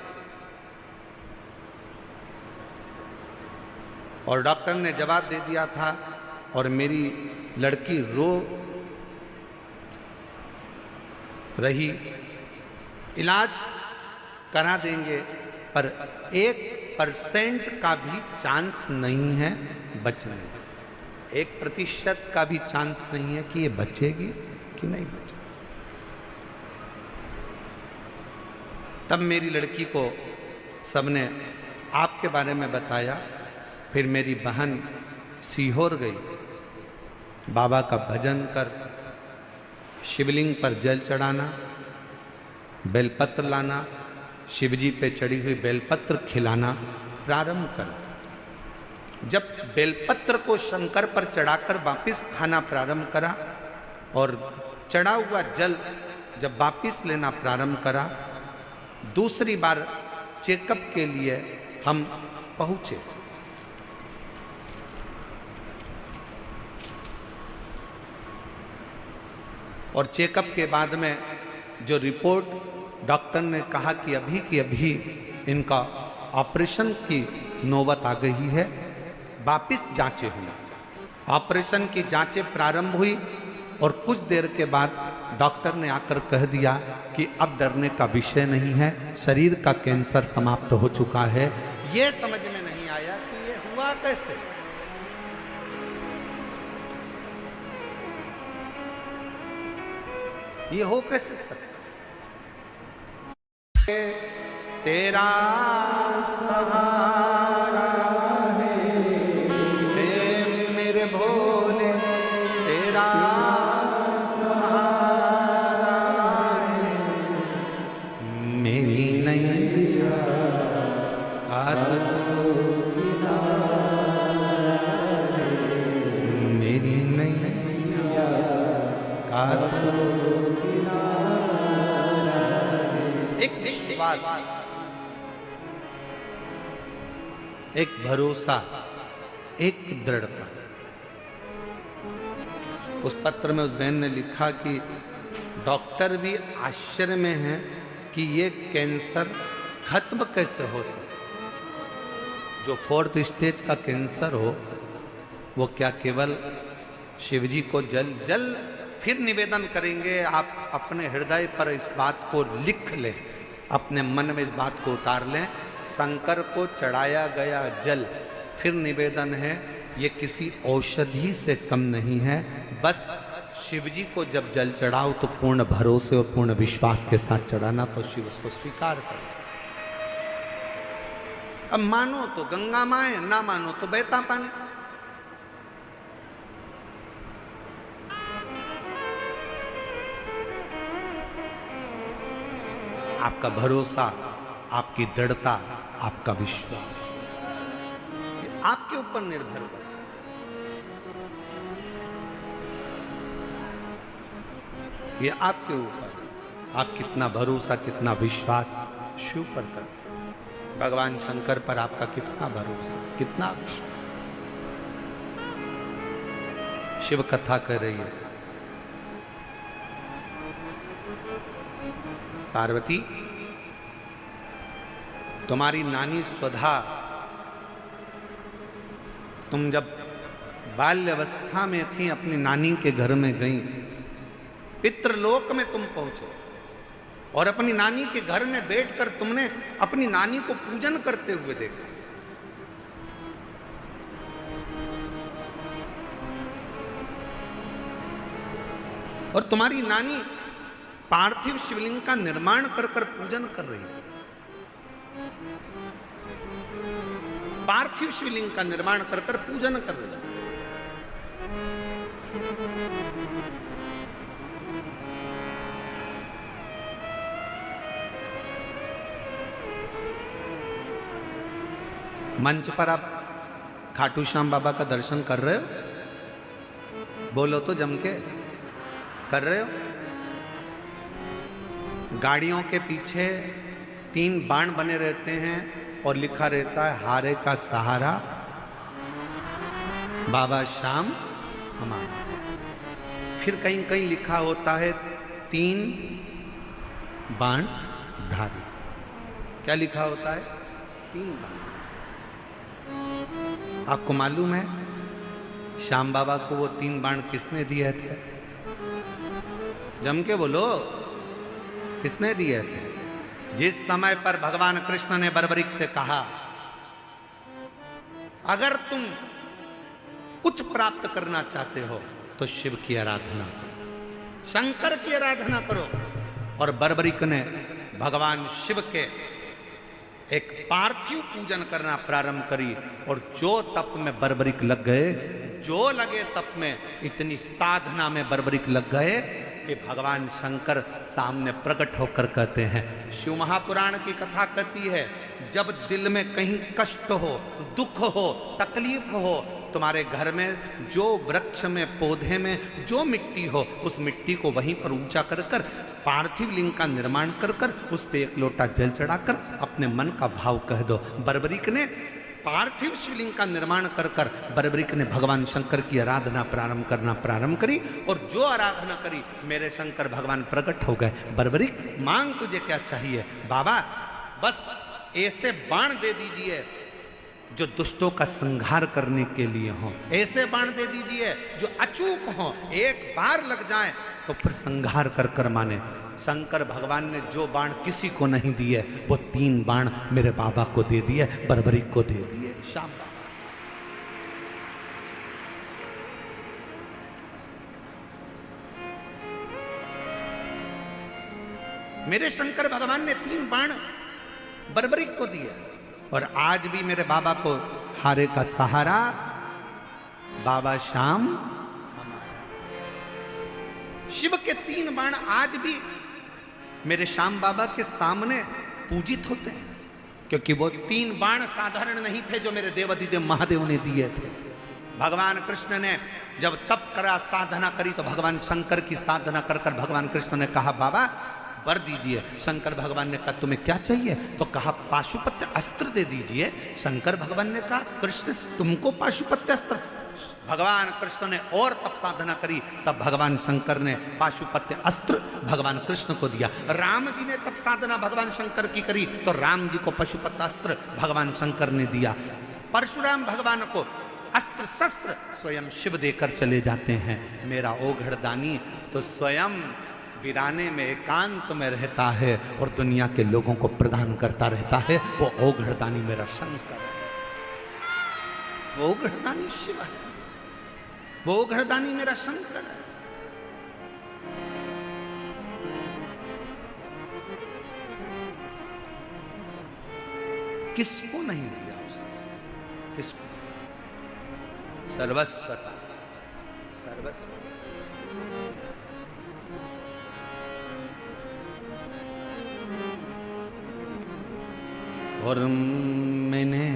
A: और डॉक्टर ने जवाब दे दिया था, और मेरी लड़की रो रही। इलाज करा देंगे, पर 1% का भी चांस नहीं है बचने। 1% का भी चांस नहीं है कि ये बचेगी कि नहीं बचेगी। तब मेरी लड़की को सबने आपके बारे में बताया। फिर मेरी बहन सीहोर गई, बाबा का भजन कर, शिवलिंग पर जल चढ़ाना, बेलपत्र लाना, शिवजी पे चढ़ी हुई बेलपत्र खिलाना प्रारंभ करा। जब बेलपत्र को शंकर पर चढ़ाकर वापिस खाना प्रारंभ करा, और चढ़ा हुआ जल जब वापिस लेना प्रारंभ करा, दूसरी बार चेकअप के लिए हम पहुंचे। और चेकअप के बाद में जो रिपोर्ट डॉक्टर ने कहा कि अभी की अभी इनका ऑपरेशन की नौबत आ गई है, वापिस जांचें हुई। ऑपरेशन की जांचें प्रारंभ हुई, और कुछ देर के बाद डॉक्टर ने आकर कह दिया कि अब डरने का विषय नहीं है, शरीर का कैंसर समाप्त हो चुका है। ये समझ में नहीं आया कि ये हुआ कैसे। ये हो कैसे सकता? तेरा सहारा है मेरे भोले, तेरा सहारा है मेरी नैया मेरी नैया एक विश्वास, एक भरोसा, एक दृढ़ता। उस पत्र में उस बहन ने लिखा कि डॉक्टर भी आश्चर्य में हैं कि ये कैंसर खत्म कैसे हो सकता। जो 4th स्टेज का कैंसर हो, वो क्या केवल शिवजी को जल फिर निवेदन करेंगे। आप अपने हृदय पर इस बात को लिख लें, अपने मन में इस बात को उतार लें। शंकर को चढ़ाया गया जल, फिर निवेदन है, ये किसी औषधि से कम नहीं है। बस शिवजी को जब जल चढ़ाओ तो पूर्ण भरोसे और पूर्ण विश्वास के साथ चढ़ाना, तो शिव उसको स्वीकार करे। अब मानो तो गंगा माए, ना मानो तो बहता पानी। आपका भरोसा, आपकी दृढ़ता, आपका विश्वास, ये आपके ऊपर निर्भर है। ये आपके ऊपर, आप कितना भरोसा, कितना विश्वास शिव पर करते हैं। भगवान शंकर पर आपका कितना भरोसा, कितना विश्वास। शिव कथा कर रही है, पार्वती तुम्हारी नानी स्वधा, तुम जब बाल्यावस्था में थी, अपनी नानी के घर में गई, पितृलोक में तुम पहुंचे और अपनी नानी के घर में बैठकर तुमने अपनी नानी को पूजन करते हुए देखा। और तुम्हारी नानी पार्थिव शिवलिंग का निर्माण कर कर पूजन कर रही थी। पार्थिव शिवलिंग का निर्माण कर कर पूजन कर रही थी। मंच पर आप खाटू श्याम बाबा का दर्शन कर रहे हो? बोलो तो जम के, कर रहे हो? गाड़ियों के पीछे 3 बाण बने रहते हैं और लिखा रहता है हारे का सहारा बाबा श्याम हमारा। फिर कहीं कहीं लिखा होता है 3 बाण धारी। क्या लिखा होता है? 3 बाण। आपको मालूम है श्याम बाबा को वो 3 बाण किसने दिए थे? जम के बोलो, किसने दिए थे? जिस समय पर भगवान कृष्ण ने बर्बरीक से कहा अगर तुम कुछ प्राप्त करना चाहते हो तो शिव की आराधना करो, शंकर की आराधना करो। और बर्बरीक ने भगवान शिव के एक पार्थिव पूजन करना प्रारंभ करी और जो तप में बर्बरीक लग गए, जो लगे तप में, इतनी साधना में बर्बरीक लग गए कि भगवान शंकर सामने प्रकट होकर कहते हैं। शिव महापुराण की कथा कहती है जब दिल में कहीं कष्ट हो, दुख हो, तकलीफ हो, तुम्हारे घर में जो वृक्ष में, पौधे में जो मिट्टी हो, उस मिट्टी को वहीं पर ऊंचा कर कर पार्थिव लिंग का निर्माण कर कर उस पे 1 लोटा जल चढ़ाकर अपने मन का भाव कह दो। बर्बरीक ने पार्थिव शिवलिंग का निर्माण कर कर बर्बरीक ने भगवान शंकर की आराधना प्रारंभ करी और जो आराधना करी मेरे शंकर भगवान प्रकट हो गए। बर्बरीक मांग तुझे क्या चाहिए? बाबा बस ऐसे बाण दे दीजिए जो दुष्टों का संहार करने के लिए हो, ऐसे बाण दे दीजिए जो अचूक हो, एक बार लग जाए तो फिर संहार कर कर माने। शंकर भगवान ने जो बाण किसी को नहीं दिए वो 3 बाण मेरे बाबा को दे दिए, बर्बरीक को दे दिए। श्याम बाबा मेरे शंकर भगवान ने 3 बाण बर्बरीक को दिए। और आज भी मेरे बाबा को हारे का सहारा बाबा श्याम। शिव के 3 बाण आज भी मेरे श्याम बाबा के सामने पूजित होते हैं, क्योंकि वो 3 बाण साधारण नहीं थे जो मेरे देवाधिदेव महादेव ने दिए थे। भगवान कृष्ण ने जब तप करा, साधना करी, तो भगवान शंकर की साधना कर कर भगवान कृष्ण ने कहा बाबा वर दीजिए। शंकर भगवान ने कहा तुम्हें क्या चाहिए? तो कहा पाशुपत्य अस्त्र दे दीजिए। शंकर भगवान ने कहा कृष्ण तुमको पाशुपत्य अस्त्र? भगवान कृष्ण ने और तप साधना करी, तब भगवान शंकर ने पाशुपत्य अस्त्र भगवान कृष्ण को दिया। राम जी ने तप साधना भगवान शंकर की करी, तो राम जी को पाशुपत्य अस्त्र भगवान शंकर ने दिया। परशुराम भगवान को अस्त्र शस्त्र स्वयं शिव देकर चले जाते हैं। मेरा ओघड़दानी तो स्वयं वीराने में एकांत में रहता है और दुनिया के लोगों को प्रदान करता रहता है। वो ओघड़दानी मेरा शंकर है, वो ओघड़दानी शिव है, वो ओघड़दानी मेरा शंकर है। किसको नहीं दिया उसने? किसको? सर्वस्व, सर्वस्व। और मैंने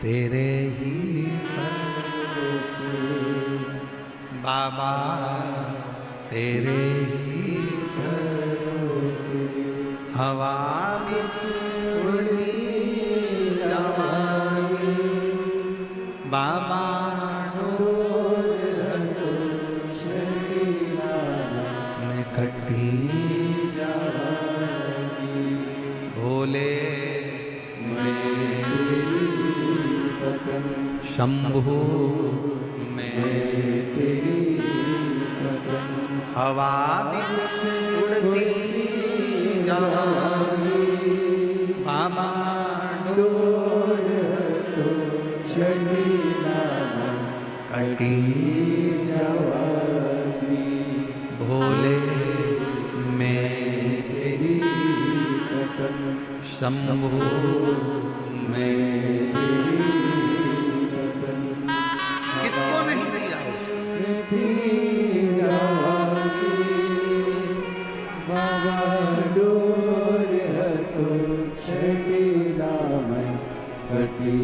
A: तेरे ही भरोसे बाबा, तेरे ही भरोसे हवा बिच उड़ती जवानी बाबा मैं खट्टी जवानी भोले शंभु मैं हवा भी उड़ती जाऊं बाबा
B: डोर तो चली कटी जवानी
A: भोले मैं
B: तेरी कदम
A: शंभु मैं किसको नहीं दिया
B: बाबा डोर तो छटीला में कटी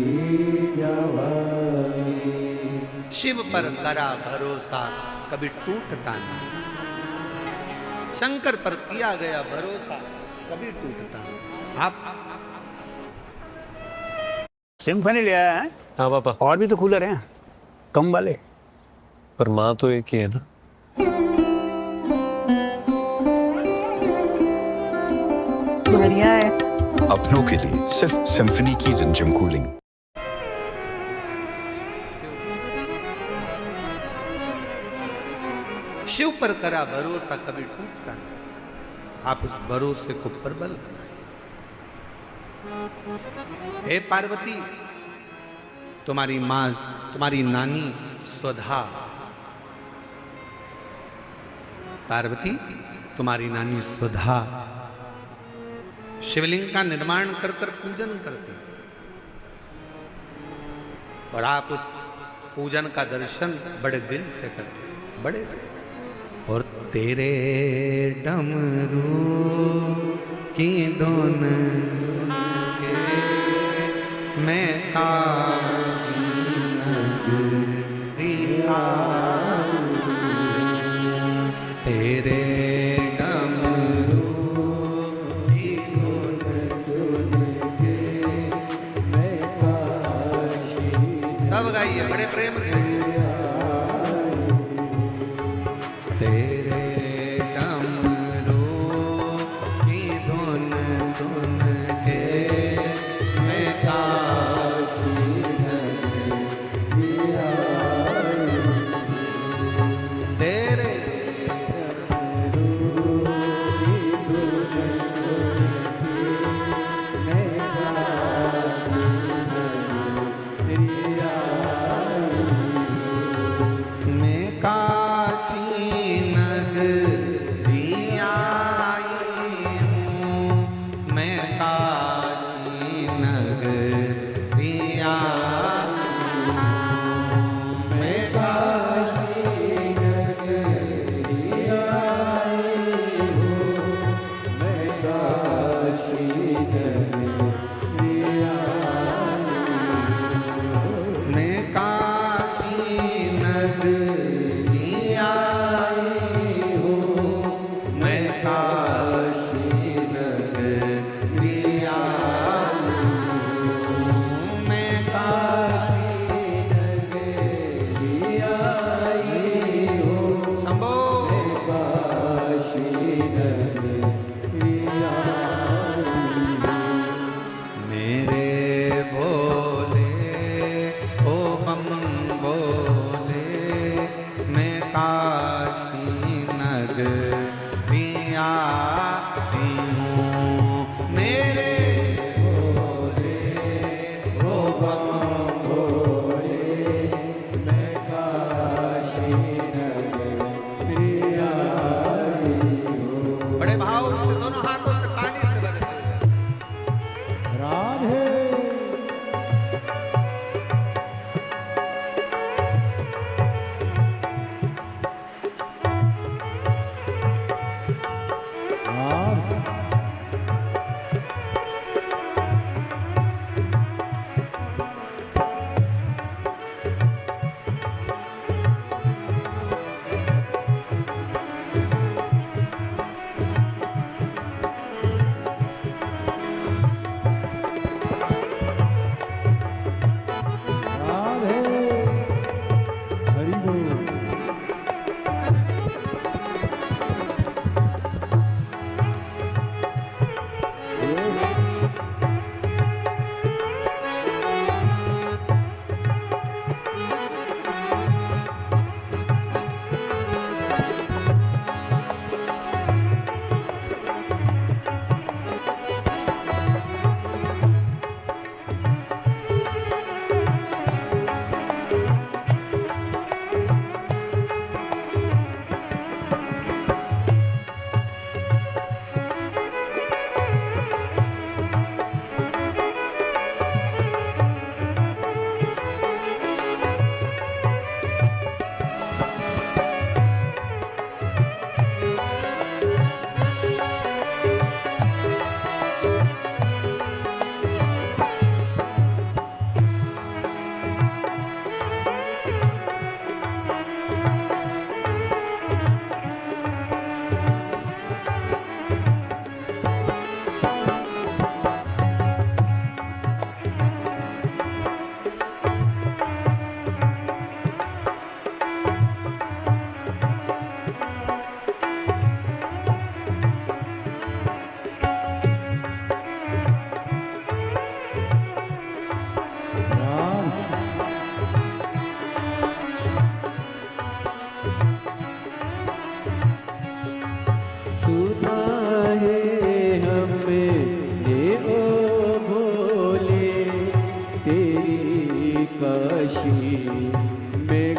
B: जवानी
A: शिव पर करा भरोसा कभी टूटता नहीं शंकर पर किया गया भरोसा कभी टूटता नहीं आप
C: सिम्फनी ले आया है।
D: हाँ पापा,
C: और भी तो कूलर हैं कम वाले।
D: पर माँ तो एक ही है ना।
C: बढ़िया है।
E: अपनों के लिए सिर्फ सिम्फनी की रिमझिम कूलिंग।
A: शिव पर करा भरोसा कभी टूटता नहीं आप उस भरोसे को प्रबल बनाए हे पार्वती तुम्हारी मां तुम्हारी नानी स्वधा पार्वती तुम्हारी नानी स्वधा शिवलिंग का निर्माण कर कर पूजन करती थी और आप उस पूजन का दर्शन बड़े दिल से करते थे बड़े दिल से और तेरे डमरू की धुन सुन के मैं काशी नगरी आऊं तेरे डमरू की धुन सुन के
B: मैं काशी
A: सब गाइए बड़े प्रेम से तेरे डमरू की धुन सुन के मैं काशी नगरी आऊं तेरे मैं काशी नगरी आई हूँ मैं काशी नगरी आई हूँ मैं काशी
B: नगरी आई हूँ मैं काशी नगरी
A: मैं काशी नगरी आई हूँ मैं काशी नगरी आई हूँ मैं काशी
B: नगरी आई हूँ
A: शंभो
B: काशी नगरी
A: मेरे भोले ओ बम बोले मैं काशी नगरी आई हूँ मेरे भोले ओ बम
B: भोले मैं काशी नगरी आई हूँ
A: बड़े भाव से दोनों हाथों से ताली से बजाते
B: राधे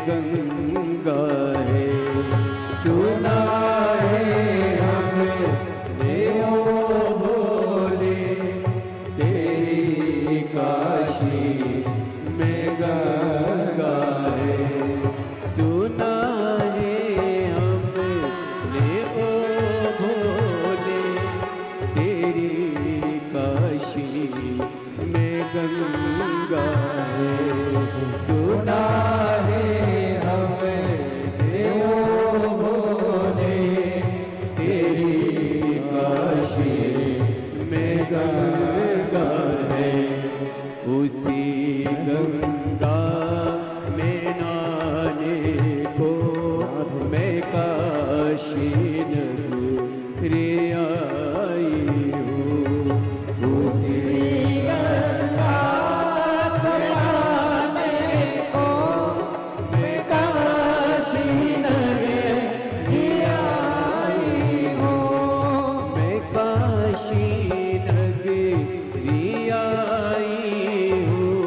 B: गंगा है। सुना है हमने ओ भोले तेरी काशी में गंगा है। सुना है हमने ओ भोले तेरी काशी में गंगा है। सुना है हमने ओ भोले तेरी काशी में गंगा है। उसी गंगा में नहाने को मैं काशी नगरी आई हूँ। उसी गंगा में नहाने को मैं काशी नगरी आई हूँ। मैं काशी नगरी आई हूँ।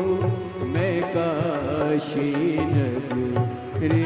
B: मैं काशी नगरी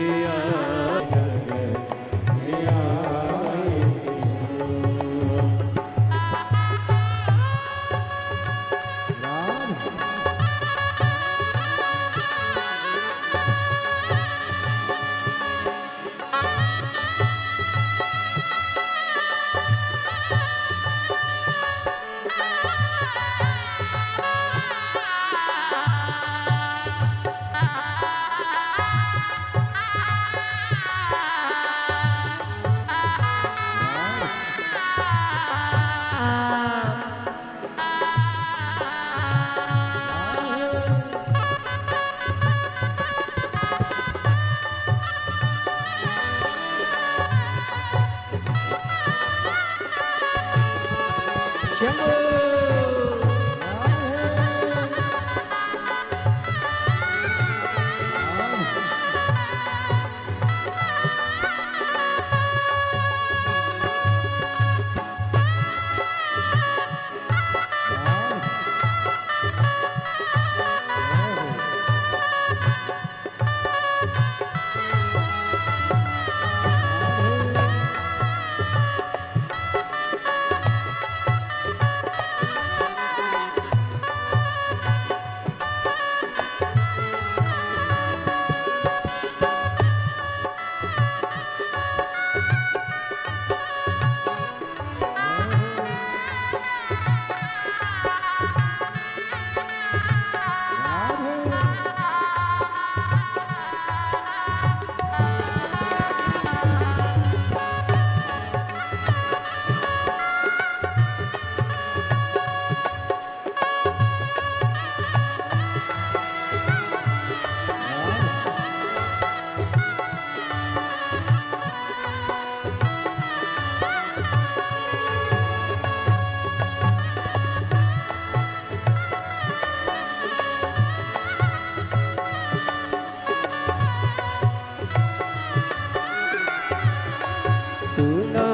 B: सुना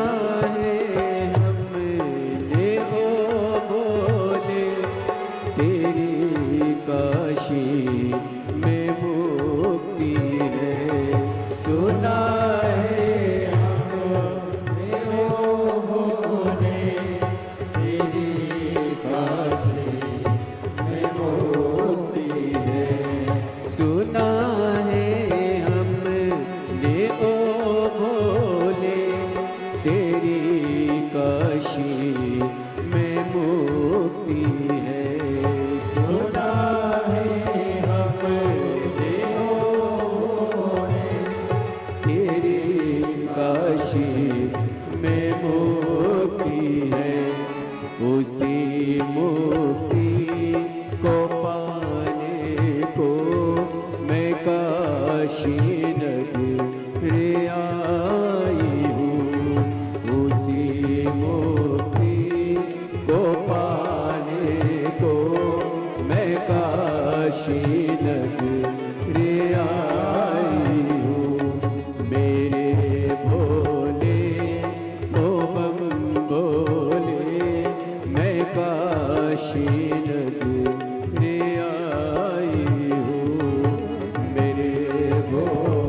B: है हमने ओ भोले तेरी काशी में मुक्ति है। सुना है हमने ओ भोले तेरी काशी में मुक्ति है। सुना है हमने ओ भोले तेरी काशी में मुक्ति है। सुना है हमने ओ भोले तेरी काशी में मुक्ति है। उसी मुक्ति को पाने को मैं काशी नगरी आई हूँ। उसी मुक्ति को पाने को मैं काशी नगरी आई हूँ। मेरे भोले ओ बम बोले मैं काशी नगरी आई हूँ। मेरे भोले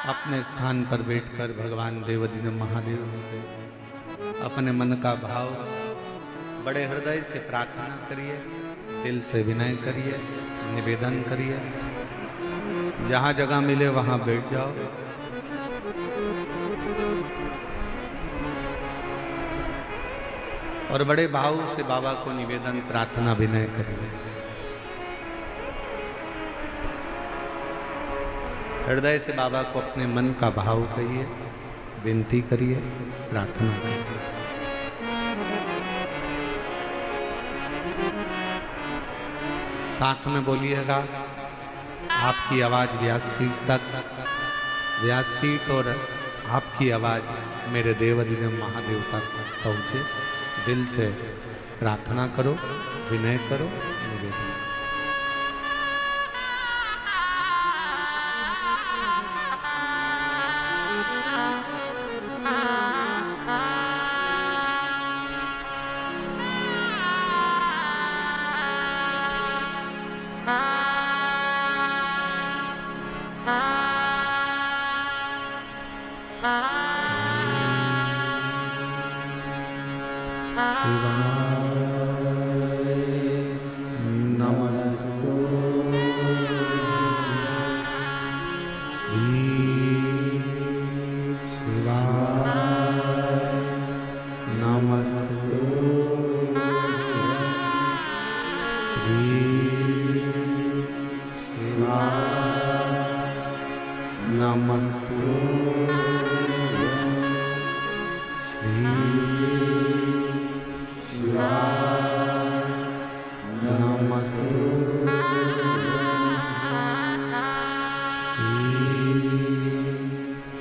A: अपने स्थान पर बैठकर भगवान देवाधिदेव महादेव से अपने मन का भाव बड़े हृदय से प्रार्थना करिए, दिल से विनय करिए, निवेदन करिए। जहां जगह मिले वहां बैठ जाओ। और बड़े भाव से बाबा को निवेदन, प्रार्थना, विनय करिए। हृदय से बाबा को अपने मन का भाव कहिए, विनती करिए, प्रार्थना करिए। साथ में बोलिएगा। आपकी आवाज व्यासपीठ तक, व्यासपीठ और आपकी आवाज मेरे देवाधिदेव महादेव तक पहुंचे। दिल से प्रार्थना करो, विनय करो, निवेदन करो। नमस्तु श्री शिवाय, नमस्तु श्री शिवाय, नमस्तु श्री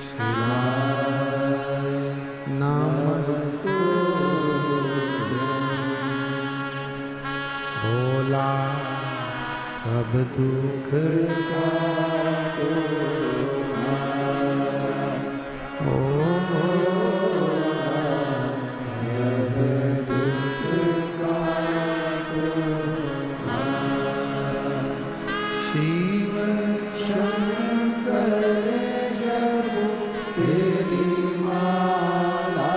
A: शिवाय, नमस्तु भोला सब दुख का ओ सब दुख का शिव शंकर जब तेरी माला,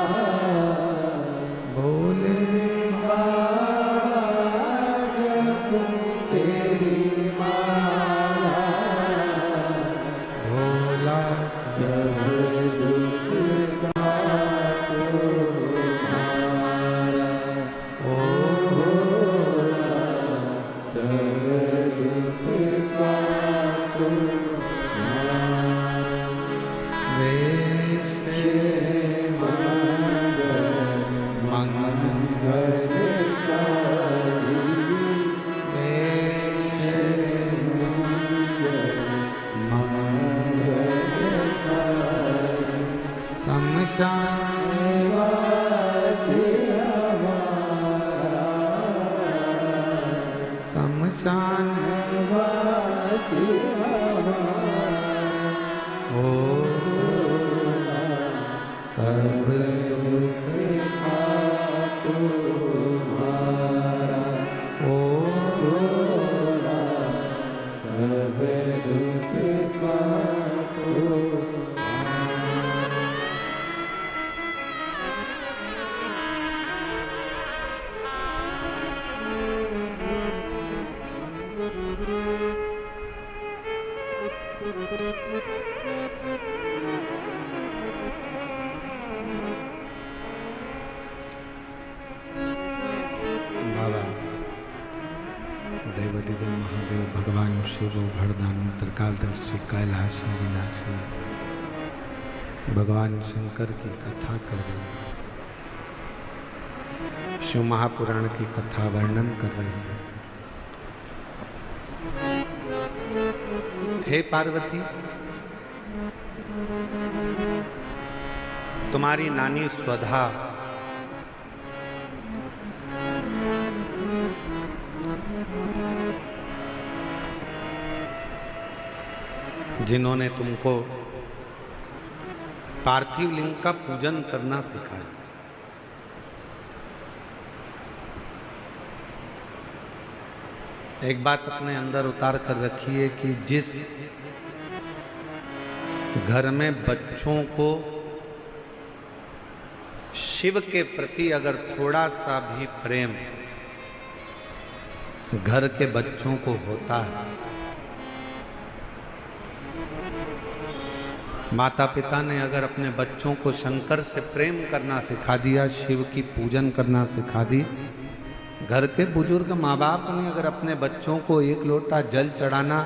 A: भोले बाबा जब तेरी माला, भोला सब दुख का तुम्हारा, ओ भोला सब दुख का तुम्हारा। शमशान वासी ओ सब दुख का तुम्हारा, ओ सब दुख का बाबा देवाधिदेव महादेव भगवान शिव भरदानी त्रिकालदर्शी कैलाशी विनाशी भगवान शंकर की कथा कर रहे हैं। शिव महापुराण की कथा वर्णन कर रहे हैं। हे पार्वती, तुम्हारी नानी स्वधा जिन्होंने तुमको पार्थिव लिंग का पूजन करना सिखाया, एक बात अपने अंदर उतार कर रखिए कि जिस घर में बच्चों को शिव के प्रति अगर थोड़ा सा भी प्रेम घर के बच्चों को होता है, माता पिता ने अगर अपने बच्चों को शंकर से प्रेम करना सिखा दिया, शिव की पूजन करना सिखा दी, घर के बुजुर्ग माँ बाप ने अगर अपने बच्चों को एक लोटा जल चढ़ाना,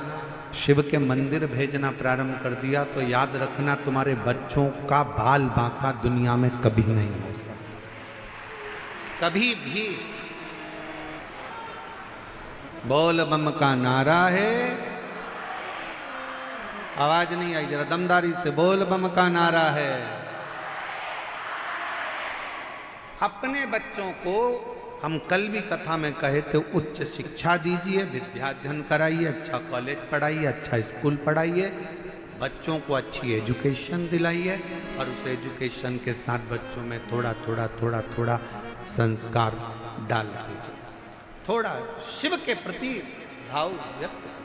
A: शिव के मंदिर भेजना प्रारंभ कर दिया, तो याद रखना तुम्हारे बच्चों का बाल बांका दुनिया में कभी नहीं हो सकता, कभी भी। बोल बम का नारा है, आवाज नहीं आई, जरा दमदारी से बोल बम का नारा है। अपने बच्चों को हम कल भी कथा में कहे थे, उच्च शिक्षा दीजिए, विद्या अध्ययन कराइए, अच्छा कॉलेज पढ़ाइए, अच्छा स्कूल पढ़ाइए, बच्चों को अच्छी एजुकेशन दिलाइए, और उस एजुकेशन के साथ बच्चों में थोड़ा थोड़ा थोड़ा थोड़ा संस्कार डाल दीजिए, थोड़ा शिव के प्रति भाव व्यक्त करें,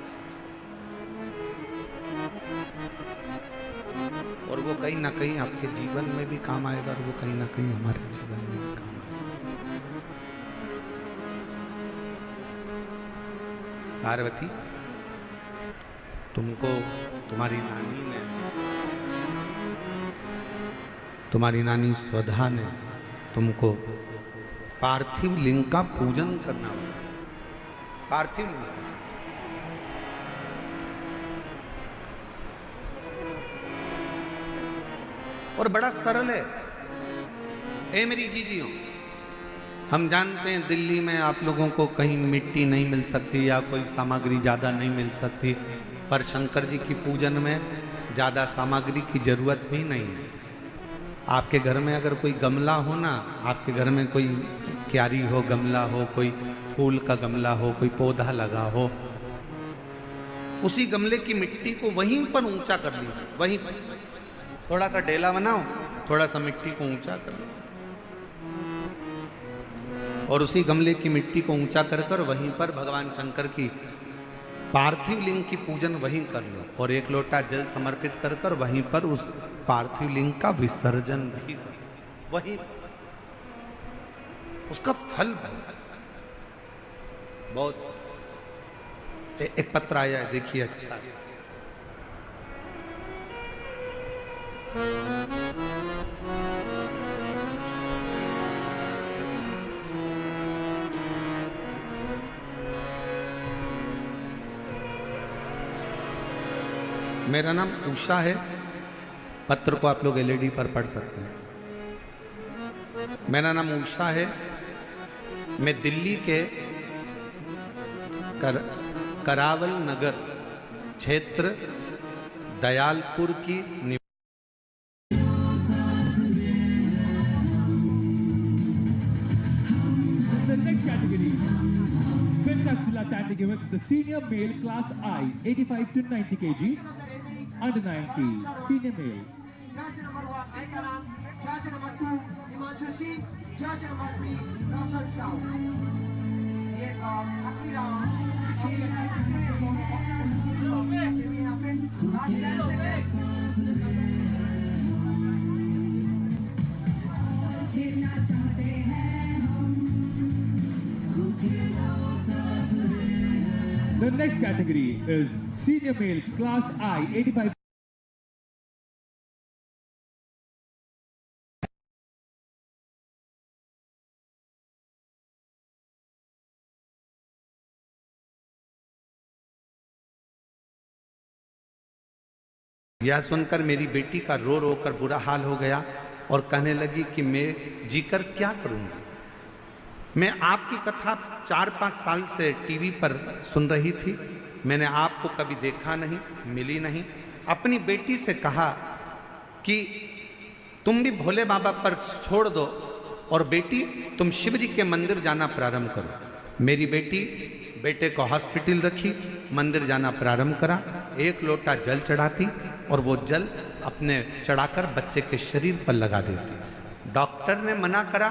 A: और वो कहीं ना कहीं आपके जीवन में भी काम आएगा, और वो कहीं ना कहीं हमारे जीवन में भी काम आएगा। पार्वती, तुमको तुम्हारी नानी स्वधा ने तुमको पार्थिव लिंग का पूजन करना होगा। पार्थिव लिंग और बड़ा सरल है। ए मेरी जीजियों, हम जानते हैं दिल्ली में आप लोगों को कहीं मिट्टी नहीं मिल सकती या कोई सामग्री ज़्यादा नहीं मिल सकती, पर शंकर जी की पूजन में ज़्यादा सामग्री की ज़रूरत भी नहीं है। आपके घर में अगर कोई गमला हो ना, आपके घर में कोई क्यारी हो, गमला हो, कोई फूल का गमला हो, कोई पौधा लगा हो, उसी गमले की मिट्टी को वहीं पर ऊंचा कर लीजिए, वहीं पर थोड़ा सा ढेला बनाओ, थोड़ा सा मिट्टी को ऊंचा कर लो, और उसी गमले की मिट्टी को ऊंचा कर कर वहीं पर भगवान शंकर की पार्थिव लिंग की पूजन वहीं कर लो, और एक लोटा जल समर्पित कर कर वहीं पर उस पार्थिव लिंग का विसर्जन भी करो, वहीं उसका फल बहुत। एक पत्र आया है, देखिए, अच्छा है। मेरा नाम उषा है, पत्र को आप लोग एलईडी पर पढ़ सकते हैं। मेरा नाम उषा है, मैं दिल्ली के करावल नगर क्षेत्र दयालपुर की
F: the senior male class I 85 to 90 kgs under 90 senior male.
G: Judge number 1 Aikaram, judge number 2 Himanshu Singh, judge number 3 Roshan Chow. ये आखिरी
F: The next category is senior male class I 85.
A: यह सुनकर मेरी बेटी का रो रो कर बुरा हाल हो गया और कहने लगी कि मैं जीकर क्या करूंगी। मैं आपकी कथा 4-5 साल से टीवी पर सुन रही थी, मैंने आपको कभी देखा नहीं, मिली नहीं। अपनी बेटी से कहा कि तुम भी भोले बाबा पर छोड़ दो और बेटी तुम शिव जी के मंदिर जाना प्रारंभ करो। मेरी बेटी बेटे को हॉस्पिटल रखी, मंदिर जाना प्रारंभ करा, एक लोटा जल चढ़ाती और वो जल अपने चढ़ाकर बच्चे के शरीर पर लगा देती। डॉक्टर ने मना करा,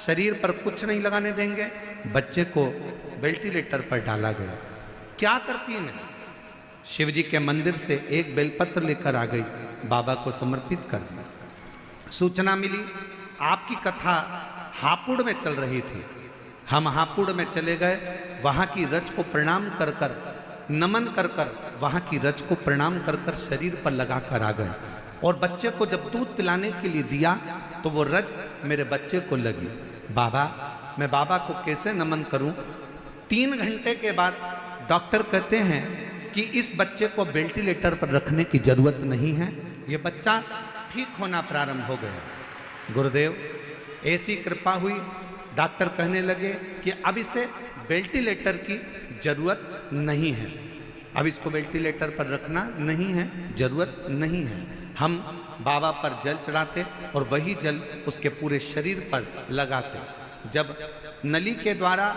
A: शरीर पर कुछ नहीं लगाने देंगे, बच्चे को वेंटिलेटर पर डाला गया। क्या करती है? शिव जी के मंदिर से एक बेलपत्र लेकर आ गई, बाबा को समर्पित कर दिया। सूचना मिली आपकी कथा हापुड़ में चल रही थी। हम हापुड़ में चले गए, वहाँ की रज को प्रणाम कर कर, नमन कर कर, वहाँ की रज को प्रणाम कर कर शरीर पर लगा कर आ गए। और बच्चे को जब दूध पिलाने के लिए दिया तो वो रज मेरे बच्चे को लगी। बाबा, मैं बाबा को कैसे नमन करूं? 3 घंटे के बाद डॉक्टर कहते हैं कि इस बच्चे को वेंटिलेटर पर रखने की जरूरत नहीं है, ये बच्चा ठीक होना प्रारंभ हो गया। गुरुदेव, ऐसी कृपा हुई, डॉक्टर कहने लगे कि अब इसे वेंटिलेटर की जरूरत नहीं है, अब इसको वेंटिलेटर पर रखना नहीं है, जरूरत नहीं है। हम बाबा पर जल चढ़ाते और वही जल उसके पूरे शरीर पर लगाते। जब नली के द्वारा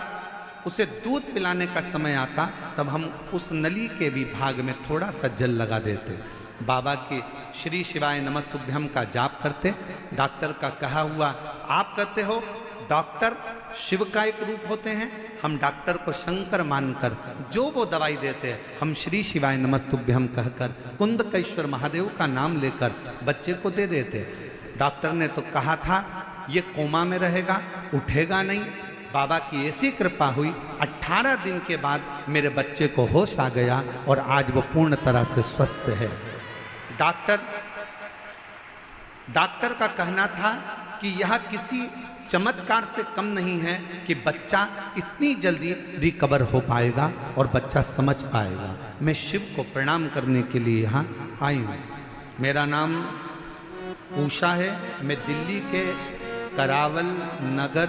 A: उसे दूध पिलाने का समय आता तब हम उस नली के भी भाग में थोड़ा सा जल लगा देते। बाबा की श्री शिवाय नमस्तुभ्यम का जाप करते। डॉक्टर का कहा हुआ, आप कहते हो डॉक्टर शिव का एक रूप होते हैं, हम डॉक्टर को शंकर मानकर जो वो दवाई देते हैं हम श्री शिवाय नमस्तुभ्यम कहकर कुंदकेश्वर महादेव का नाम लेकर बच्चे को दे देते। डॉक्टर ने तो कहा था ये कोमा में रहेगा, उठेगा नहीं। बाबा की ऐसी कृपा हुई, 18 दिन के बाद मेरे बच्चे को होश आ गया और आज वो पूर्ण तरह से स्वस्थ है। डॉक्टर का कहना था कि यह किसी चमत्कार से कम नहीं है कि बच्चा इतनी जल्दी रिकवर हो पाएगा और बच्चा समझ पाएगा। मैं शिव को प्रणाम करने के लिए यहाँ आई हूँ। मेरा नाम उषा है, मैं दिल्ली के करावल नगर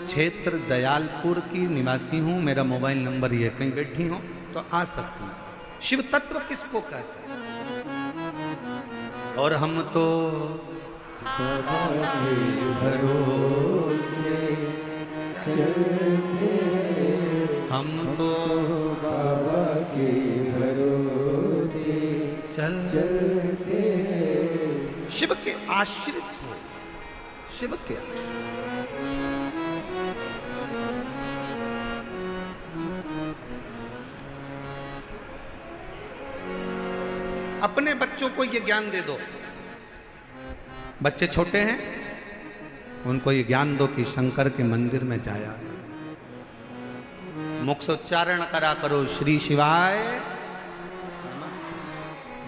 A: क्षेत्र दयालपुर की निवासी हूँ। मेरा मोबाइल नंबर ये, कहीं बैठी हो तो आ सकती हूँ। शिव तत्व किसको कहते हैं? और हम तो
B: बाबा के भरोसे चलते,
A: हम तो
B: बाबा के भरोसे चलते।
A: शिव के आश्रित हो, शिव के आश्रित। अपने बच्चों को ये ज्ञान दे दो। बच्चे छोटे हैं, उनको ये ज्ञान दो कि शंकर के मंदिर में जाया, मुख से उच्चारण करा करो श्री शिवाय।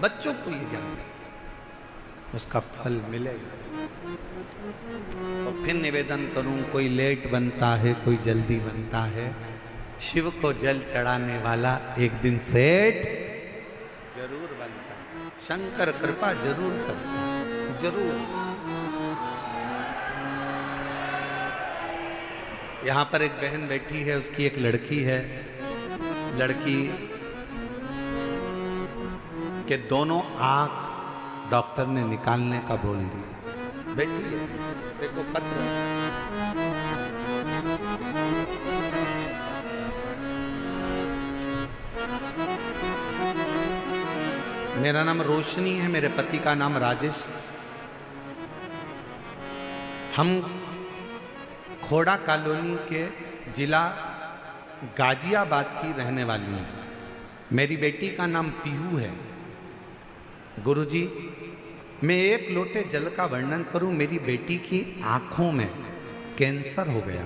A: बच्चों को ये ज्ञान दो, उसका फल मिलेगा। और फिर निवेदन करूं, कोई लेट बनता है, कोई जल्दी बनता है। शिव को जल चढ़ाने वाला एक दिन सेठ जरूर बनता है। शंकर कृपा जरूर करता है, जरूर। यहाँ पर एक बहन बैठी है, उसकी एक लड़की है। लड़की के दोनों आंख डॉक्टर ने निकालने का बोल दिया। बैठी है, देखो पत्र। मेरा नाम रोशनी है, मेरे पति का नाम राजेश। हम खोड़ा कॉलोनी के जिला गाजियाबाद की रहने वाली हैं। मेरी बेटी का नाम पीहू है। गुरुजी, मैं एक लोटे जल का वर्णन करूं। मेरी बेटी की आंखों में कैंसर हो गया।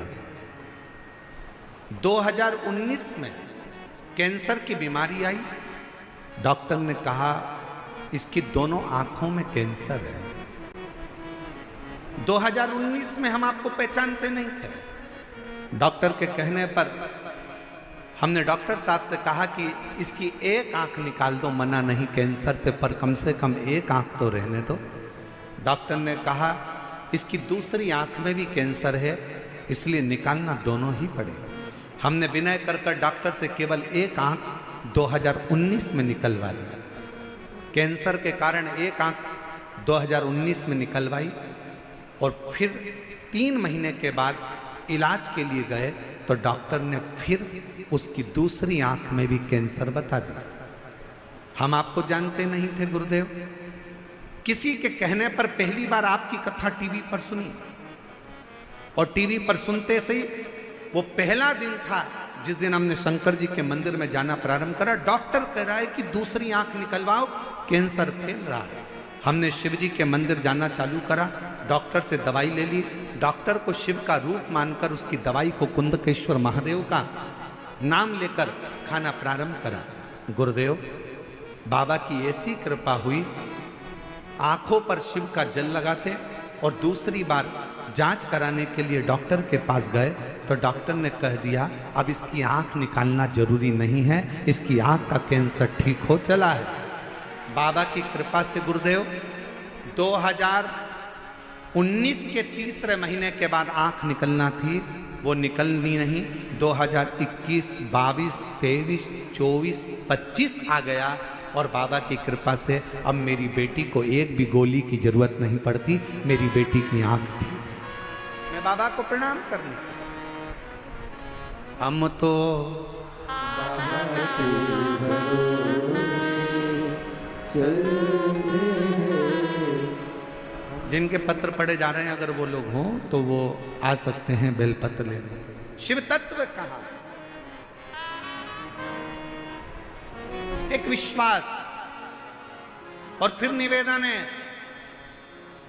A: 2019 में कैंसर की बीमारी आई। डॉक्टर ने कहा इसकी दोनों आंखों में कैंसर है। 2019 में हम आपको पहचानते नहीं थे। डॉक्टर के कहने पर हमने डॉक्टर साहब से कहा कि इसकी एक आंख निकाल दो, मना नहीं कैंसर से, पर कम से कम एक आंख तो रहने दो। डॉक्टर ने कहा इसकी दूसरी आंख में भी कैंसर है, इसलिए निकालना दोनों ही पड़ेगा। हमने विनय कर कर डॉक्टर से केवल एक आंख 2019 में निकलवा ली। कैंसर के कारण एक आंख 2019 में निकलवाई और फिर 3 महीने के बाद इलाज के लिए गए तो डॉक्टर ने फिर उसकी दूसरी आंख में भी कैंसर बता दिया। हम आपको जानते नहीं थे गुरुदेव। किसी के कहने पर पहली बार आपकी कथा टीवी पर सुनी और टीवी पर सुनते से ही वो पहला दिन था जिस दिन हमने शंकर जी के मंदिर में जाना प्रारंभ करा, डॉक्टर कह रहा है कि दूसरी आंख निकलवाओ, कैंसर फैल रहा है। हमने शिव जी के मंदिर जाना चालू करा, डॉक्टर से दवाई ले ली। डॉक्टर को शिव का रूप मानकर उसकी दवाई को कुंदकेश्वर महादेव का नाम लेकर खाना प्रारंभ करा। गुरुदेव बाबा की ऐसी कृपा हुई, आंखों पर शिव का जल लगाते और दूसरी बार जांच कराने के लिए डॉक्टर के पास गए तो डॉक्टर ने कह दिया अब इसकी आंख निकालना जरूरी नहीं है, इसकी आंख का कैंसर ठीक हो चला है। बाबा की कृपा से गुरुदेव 2019 के तीसरे महीने के बाद आंख निकलना थी, वो निकलनी नहीं। 2021, 22, 23, 24, 25 आ गया और बाबा की कृपा से अब मेरी बेटी को एक भी गोली की जरूरत नहीं पड़ती, मेरी बेटी की आंख थी। मैं बाबा को प्रणाम करने, हम तो
B: बाबा के भरोसे चलते हैं।
A: जिनके पत्र पढ़े जा रहे हैं अगर वो लोग हों तो वो आ सकते हैं बेलपत्र लेने। शिव तत्व कहा, एक विश्वास। और फिर निवेदन है,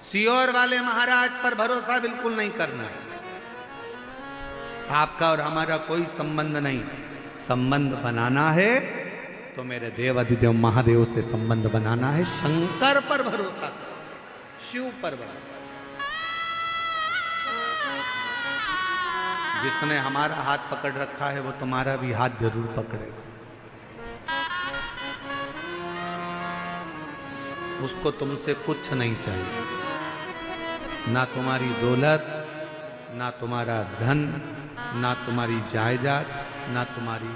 A: सियोर वाले महाराज पर भरोसा बिल्कुल नहीं करना है। आपका और हमारा कोई संबंध नहीं, संबंध बनाना है तो मेरे देव अधिदेव महादेव से संबंध बनाना है। शंकर पर भरोसा, शिव पर भरोसा। जिसने हमारा हाथ पकड़ रखा है वो तुम्हारा भी हाथ जरूर पकड़ेगा। उसको तुमसे कुछ नहीं चाहिए, ना तुम्हारी दौलत, ना तुम्हारा धन, ना तुम्हारी जायदाद, ना तुम्हारी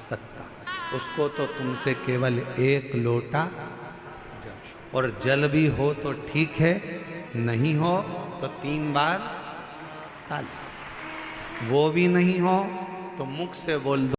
A: सत्ता। उसको तो तुमसे केवल एक लोटा जल, और जल भी हो तो ठीक है, नहीं हो तो 3 बार ताली। वो भी नहीं हो तो मुख से बोल दो